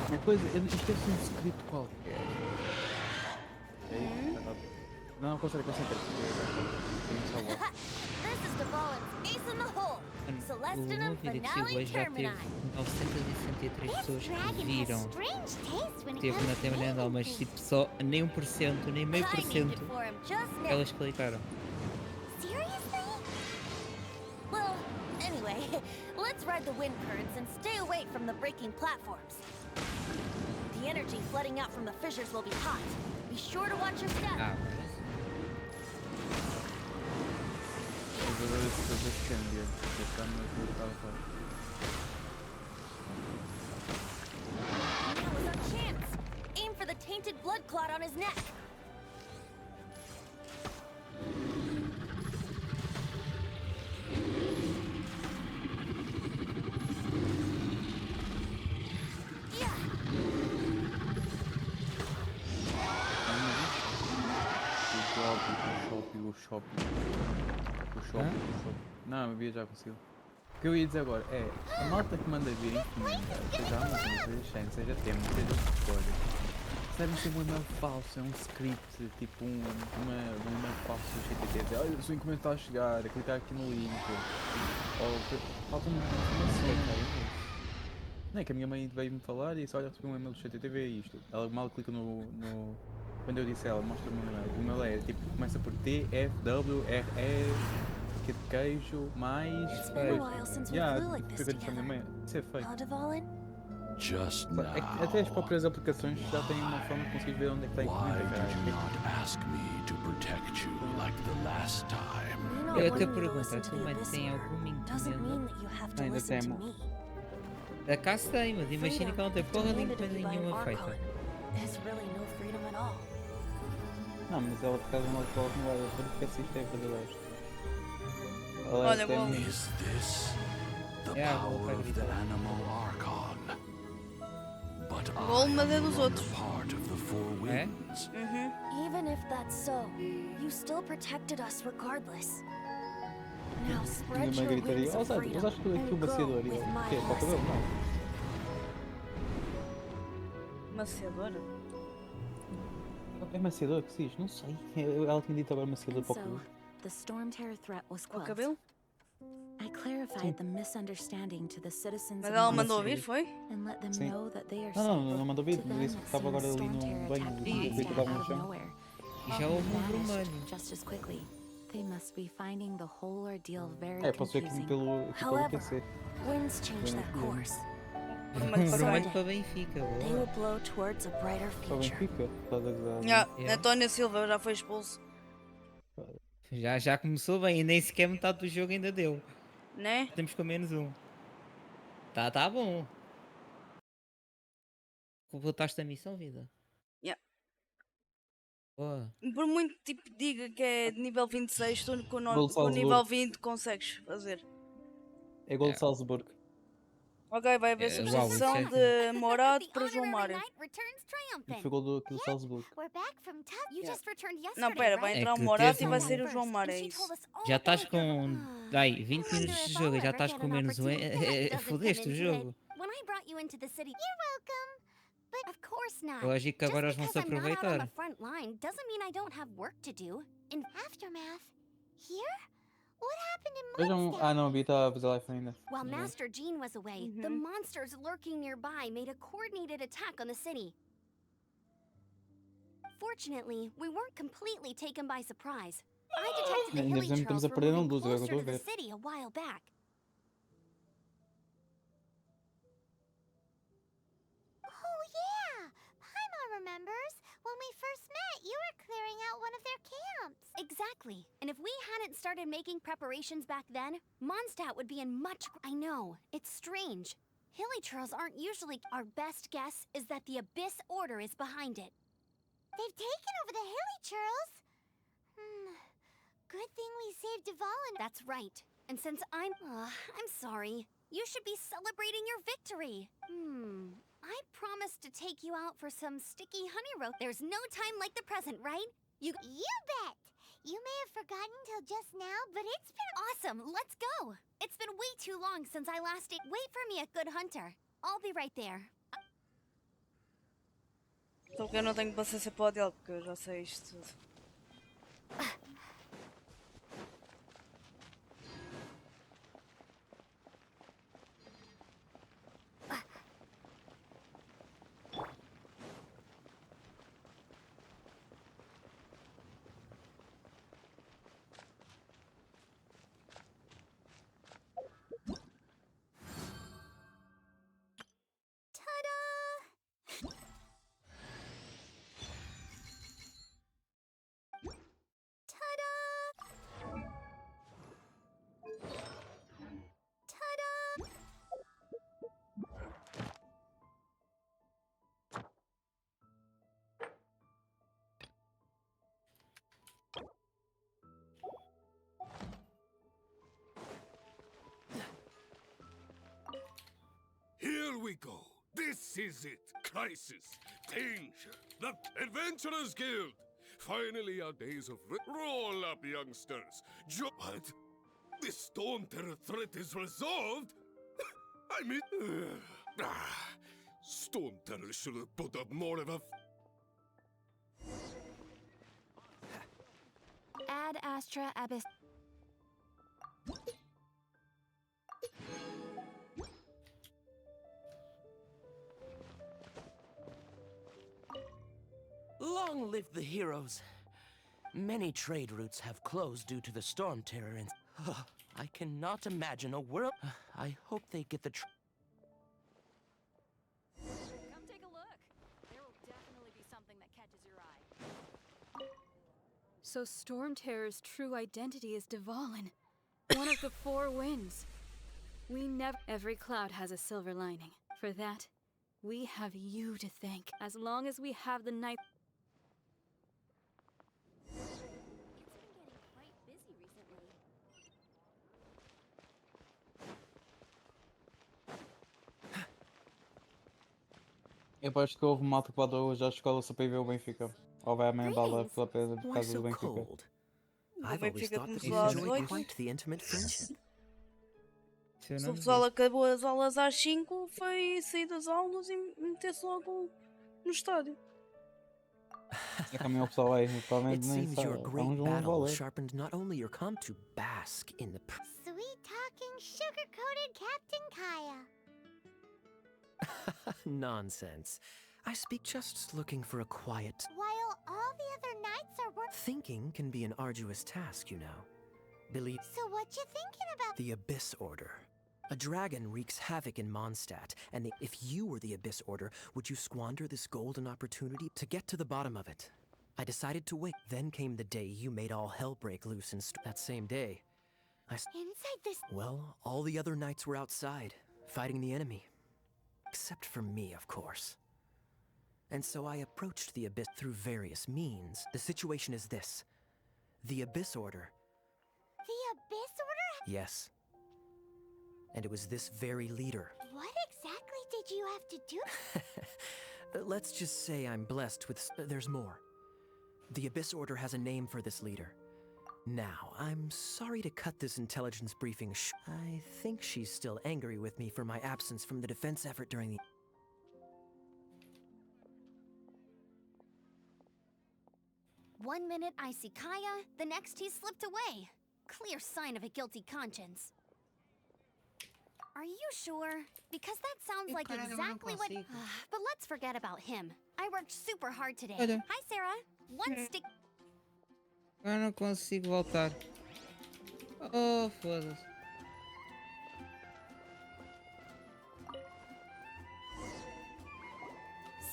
Uma coisa, isto deve ser um script qualquer. Não consegue concentrar. This is Dvalin's ace in the hole. O Celestinum meu vídeo que finale chegou já teve termini. 963 pessoas que Dragon has viram. strange taste when it Teve comes na to terminal, mas baby tipo só nem 1%, nem meio por I named cento it for him just now. elas clicaram. Seriously? Well, anyway, let's ride the wind currents and stay away from the breaking platforms. The energy flooding out from the fissures will be hot. Be sure to watch your step. Ah, mas Now is our chance. Aim for the tainted blood clot on his neck. Yeah. O shopping. Não, eu já conseguiu. O que eu ia dizer agora é, a malta que manda vir encomenda, seja Amazon, seja Shane, seja Temo, seja Discord, recebem sempre um e-mail falso, é um script, tipo um e-mail falso do GTT, olha, o seu encomenda está a chegar, a clicar aqui no link, ou falta-me informação. Não é que a minha mãe veio-me falar e disse, olha, recebi um e-mail do GTT, é isto. Ela mal clica no... Quando eu disse a ela, mostra-me o e-mail. O e-mail é tipo, começa por T, F, W, R, E, que de queijo, mais... It's been a while since we flew like this fica de minha together. mãe. Isso é feio. Huh, Dvalin? Just É que até as próprias aplicações já têm uma forma de conseguir ver onde é que está a why encomenda, did you caralho. not ask me to protect you like the last time? Me not eu até wanting you to pergunto, listen a to tua the mãe Abyss tem Order alguma doesn't encomenda? mean that you have to Ainda listen to temo. me. Da casa tem, mas imagina que ela não tem porra de demanded of encomenda you by an nenhuma feita. Archon is really no freedom at all. Não, mas ela por causa não coloca no lado, porque se isto é verdadeiro. Olha, bom. Is this the Yeah, we'll power try to of be the better. animal Archon? But Bom, mas é dos I am outros. the part of the four É? winds. Even if that's so, you still protected us regardless. Now spread Minha mãe your gritaria, wings ó of Zé, freedom usaste aqui o and go maciador e with eu, my o quê? Para o cabelo? blessing. Não. Maciadora? É maciador que se diz? Não sei. Ela tinha dito agora maciador And para o so, cabelo. the Stormterror threat was Com o quelled. cabelo? I clarified the misunderstanding to the citizens Mas of ela Mondstadt mandou ouvir, foi? and let them Sim. know that they are Não safe. mandou vir, To them, disse que it estava agora seems ali no Stormterror banho, attacked e Mondstadt estava no out of chão. nowhere. E já houve um Vanished vermelho. just as quickly. They must be finding the whole ordeal very É, posso ver aqui confusing. pelo However, PC. winds change that course. Um Vermelho para vermelho quem? para Benfica, They boa. will blow towards a brighter Para o future. Benfica, por causa da... Yeah. António Silva já foi expulso, Já começou bem e nem sequer metade do jogo ainda deu. né? Temos com menos um. Tá bom. Voltaste a missão, vida? Yeah. Boa. Por muito tipo diga que é de nível 26, tu com, Gol de com nível Salzburgo. 20 consegues fazer. É gol de É. Salzburgo. Ok, vai haver Uau, isso substituição é de Morado The para João honorary Mário. knight returns E triumphant. ficou do Salzburg. We're back from tough. You Yeah. just returned Não, yesterday, pera, vai right? É entrar o que Morato teve e vai um. sair o João Mário, And é she isso. told us all Já estás about your- com. Daí, 20 I wonder minutos de if jogo e I'll já ever estás get com an menos um. opportunity. That doesn't come Fodeste o into jogo. it. When I brought you into the city, you're welcome. But of course not. Lógico que Just agora eles vão because se I'm not out on the aproveitar. front line doesn't mean I don't have work to do. In Aftermath, here? What happened in Vejam. Mondstadt? Ah, não, a Bia está a fazer live ainda. While Mas, Master Jean was away, the monsters lurking nearby made a coordinated attack on the city. Fortunately, we weren't completely taken by surprise. I detected the Ainda hilly estamos trails a were perder moving luz, agora que closer eu to the estou a ver. city a while back. Oh yeah! Paimon remembers. When we first met, you were clearing out one of their camps. Exactly. And if we hadn't started making preparations back then, Mondstadt would be in much... I know, it's strange. Hilly trails aren't usually... Our best guess is that the Abyss Order is behind it. They've taken over the hilly churls. Good thing we saved Dvalin. That's right. And since I'm sorry. You should be celebrating your victory. I promised to take you out for some sticky honey roast. There's no time like the present, right? You bet. You may have forgotten till just now, but it's been Awesome. Let's go. It's been way too long since I last ate. Wait for me at Good Hunter. I'll be right there. Só que eu não tenho paciência para o diálogo, porque eu já sei isto tudo. Here we go. This is it. Crisis. Danger. The Adventurers Guild. Finally, our days of roll up, youngsters. What? The Stormterror threat is resolved? I mean... Stormterror should have put up more of a... Ad Astra Abyss. Long live the heroes. Many trade routes have closed due to the Stormterror and... I cannot imagine a world... I hope they get the... Come take a look. There will definitely be something that catches your eye. So Stormterror's true identity is Dvalin, one of the four winds. We never... Every cloud has a silver lining. For that, we have you to thank. As long as we have the night... Eu acho que houve malta que voltou hoje à escola só para ir ver o Benfica. Ou vai amanhã para lá pela pedra por Why causa so do Benfica. cold? O I've always Benfica thought that começou you às enjoyed 8. quite the intimate friendship. Se eu Se não o pessoal vi. acabou as aulas às 5, foi sair das aulas e meter-se logo no estádio. É que amanhã o pessoal vai, It provavelmente nem seems sabe. your Há great uns vão battle valer. sharpened not only your to bask in the... Sweet talking, sugar-coated Captain Kaya. Nonsense. I speak just looking for a quiet... While all the other knights are working. Thinking can be an arduous task, you know. Believe... So what you thinking about? The Abyss Order. A dragon wreaks havoc in Mondstadt, and if you were the Abyss Order, would you squander this golden opportunity to get to the bottom of it? I decided to wait. Then came the day you made all hell break loose, and that same day, Inside this. well, all the other knights were outside, fighting the enemy. Except for me, of course. And so I approached the Abyss through various means. The situation is this. The Abyss Order... The Abyss Order? Yes. And it was this very leader. What did you have to do? Let's just say I'm blessed with. There's more. The Abyss Order has a name for this leader. Now, I'm sorry to cut this intelligence briefing I think she's still angry with me for my absence from the defense effort during the. One minute I see Kaya, the next he slipped away. Clear sign of a guilty conscience. Are you sure? Because that sounds like exactly what... But let's forget about him. I worked super hard today. Olha. Hi, Sarah. One stick... Eu não consigo voltar. Oh, foda-se.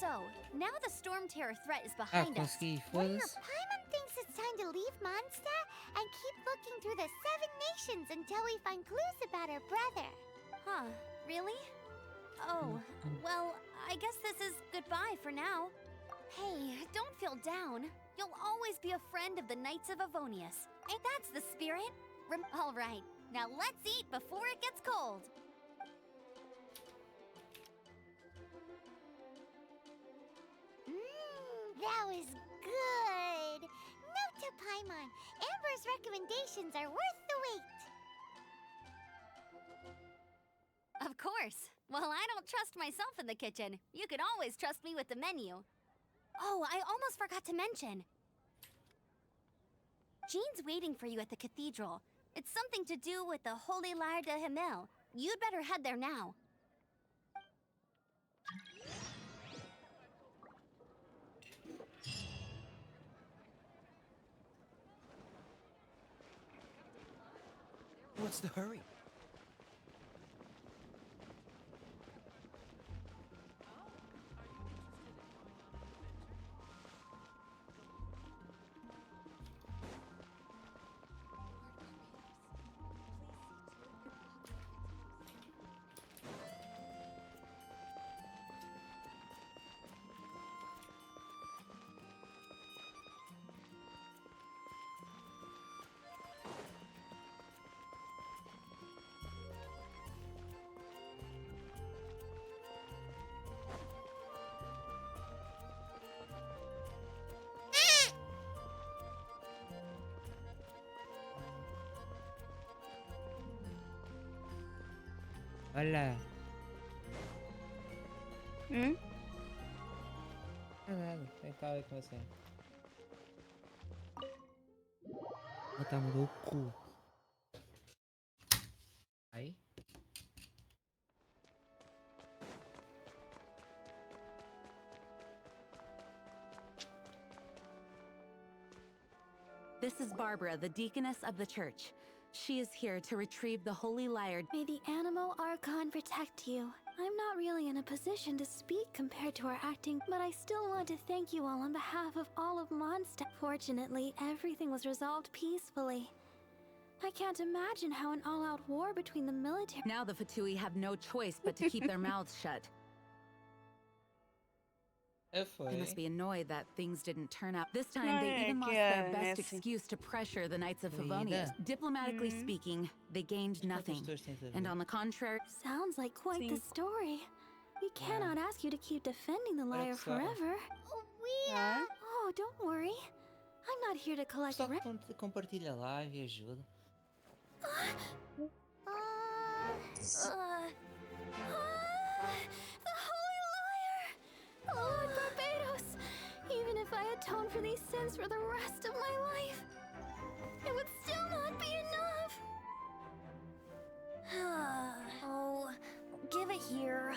So, now the Stormterror threat is behind us. Consegui, Wonder foda-se. Paimon thinks it's time to leave Mondstadt and keep looking through the 7 nations until we find clues about her brother. Huh, really? Oh, well, I guess this is goodbye for now. Hey, don't feel down. You'll always be a friend of the Knights of Avonius. Ain't that's the spirit? All right, now let's eat before it gets cold. That was good. Note to Paimon, Amber's recommendations are worth the wait. Of course. Well, I don't trust myself in the kitchen. You can always trust me with the menu. Oh, I almost forgot to mention. Jean's waiting for you at the cathedral. It's something to do with the Holy Lyre de Himmel. You'd better head there now. What's the hurry? Olha. Hum? Nada, tentar ver com você. Botar no meu cu. Aí. This is Barbara, the deaconess of the church. She is here to retrieve the Holy Lyre. May the Animo Archon protect you. I'm not really in a position to speak compared to our acting, but I still want to thank you all on behalf of all of Mondstadt. Fortunately, everything was resolved peacefully. I can't imagine how an all-out war between the military... Now the Fatui have no choice but to keep their mouths shut. They must be annoyed that things didn't turn out. This time, they even lost their best excuse to pressure the Knights of Favonius. Diplomatically speaking, they gained nothing. And on the contrary... Sounds like quite the story. We cannot ask you to keep defending the lyre forever. Oh, don't worry. I'm not here to collect... Só compartilha a live e ajuda. The Holy Lyre! Lord Barbados! Even if I atone for these sins for the rest of my life, it would still not be enough! Oh, give it here.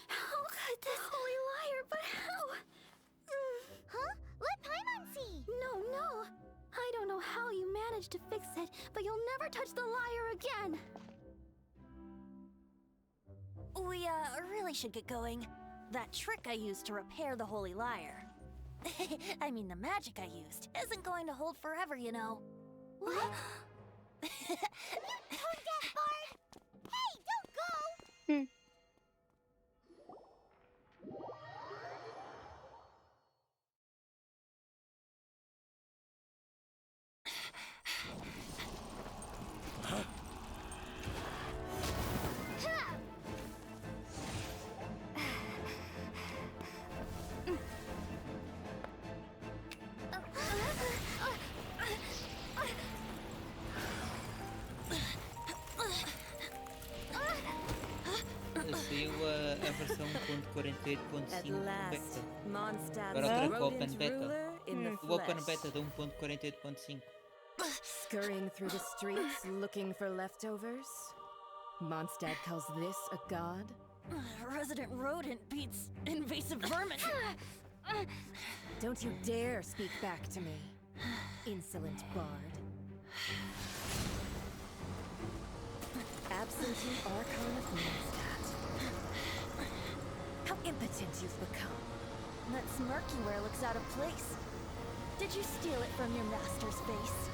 How could this Holy Lyre, but how? Huh? Let Paimon see! No. I don't know how you managed to fix it, but you'll never touch the lyre again! We, really should get going. That trick I used to repair the Holy Lyre. I mean, the magic I used isn't going to hold forever, you know. What? You tone deaf, Bard! Hey, don't go! versão 1.48.5 beta. Mondstadt's Agora outra rodent Open Beta. ruler in the O Open flesh. Beta de 1.48.5. Scurrying through the streets looking for leftovers? Mondstadt calls this a god? Resident rodent beats invasive vermin. Don't you dare speak back to me, insolent bard. Absentee Archon of Mondstadt. How impotent you've become. That smirk you wear looks out of place. Did you steal it from your master's face?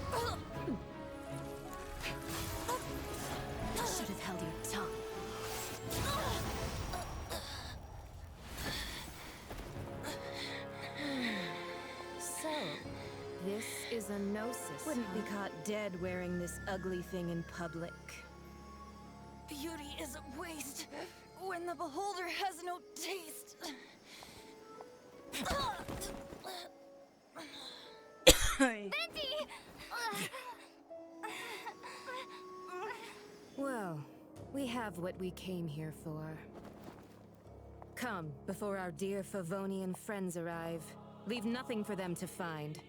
You should have held your tongue. So, this is a gnosis. Wouldn't be caught dead wearing this ugly thing in public. Beauty is a waste when the beholder has no taste. Venti! Well, we have what we came here for. Come, before our dear Favonian friends arrive. Leave nothing for them to find.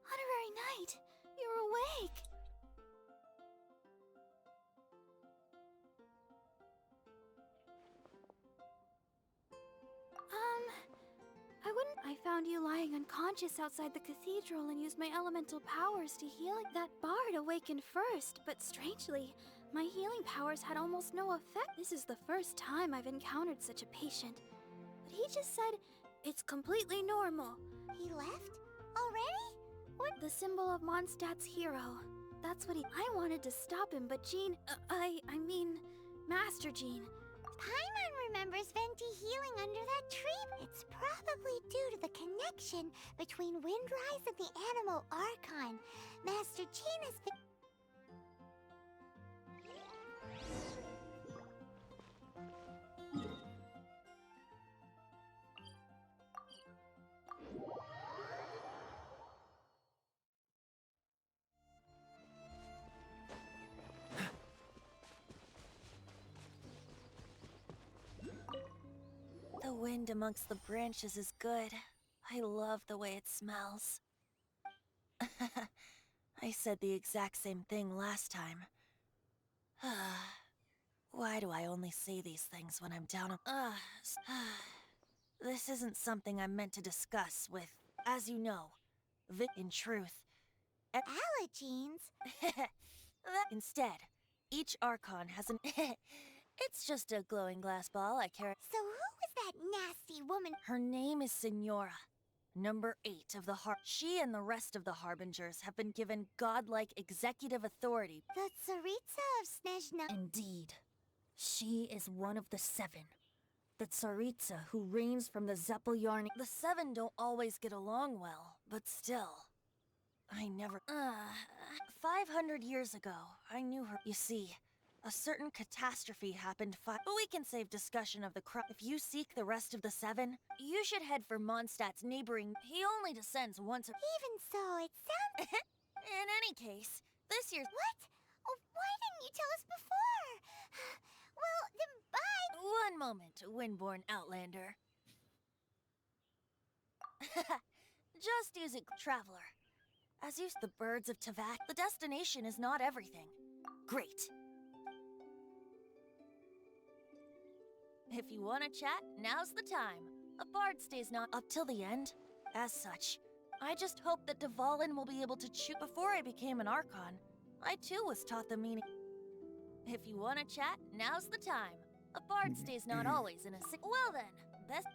Honorary Knight, you're awake. I found you lying unconscious outside the cathedral and used my elemental powers to heal. That bard awakened first, but strangely, my healing powers had almost no effect. This is the first time I've encountered such a patient. But he just said it's completely normal. He left? Already? What? The symbol of Mondstadt's hero. That's what I wanted to stop him, but Jean, I mean, Master Jean. Paimon remembers Venti healing under that tree. It's probably due to the connection between Windrise and the animal Archon. Master Jean has been... The wind amongst the branches is good. I love the way it smells. I said the exact same thing last time. Why do I only say these things when I'm down on... This isn't something I'm meant to discuss with, as you know, in truth. Allergenes? Instead, each Archon has an... It's just a glowing glass ball I carry. So who was that nasty woman? Her name is Signora, number 8 of the She and the rest of the Harbingers have been given godlike executive authority. The Tsaritsa of Snezhna. Indeed. She is one of the 7. The Tsaritsa who reigns from the Zeppeljarni. The 7 don't always get along well, but still. I never... 500 years ago, I knew her. You see, a certain catastrophe happened but we can save discussion of the If you seek the rest of the 7, you should head for Mondstadt's neighboring... He only descends once a... Even so, it sounds... In any case, this year's... What? Oh, why didn't you tell us before? Well, then bye! One moment, Windborn Outlander. Just use it, Traveler. As you... The birds of Tavak, the destination is not everything. Great. If you want to chat, now's the time. A bard stays not up till the end. As such, I just hope that Dvalin will be able to choose. Before I became an Archon, I too was taught the meaning. If you want to chat, now's the time. A bard stays not always in a sick... Well then, best...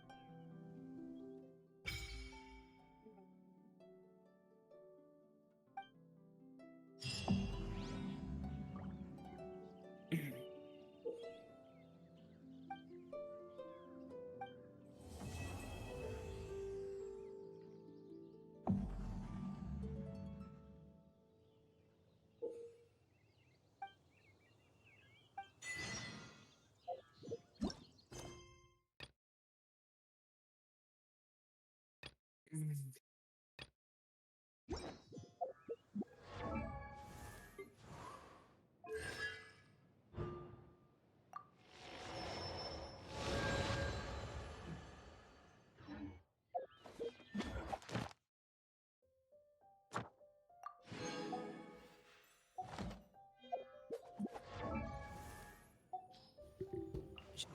Já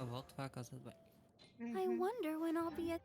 volto para a casa de banho. I wonder when I'll be at.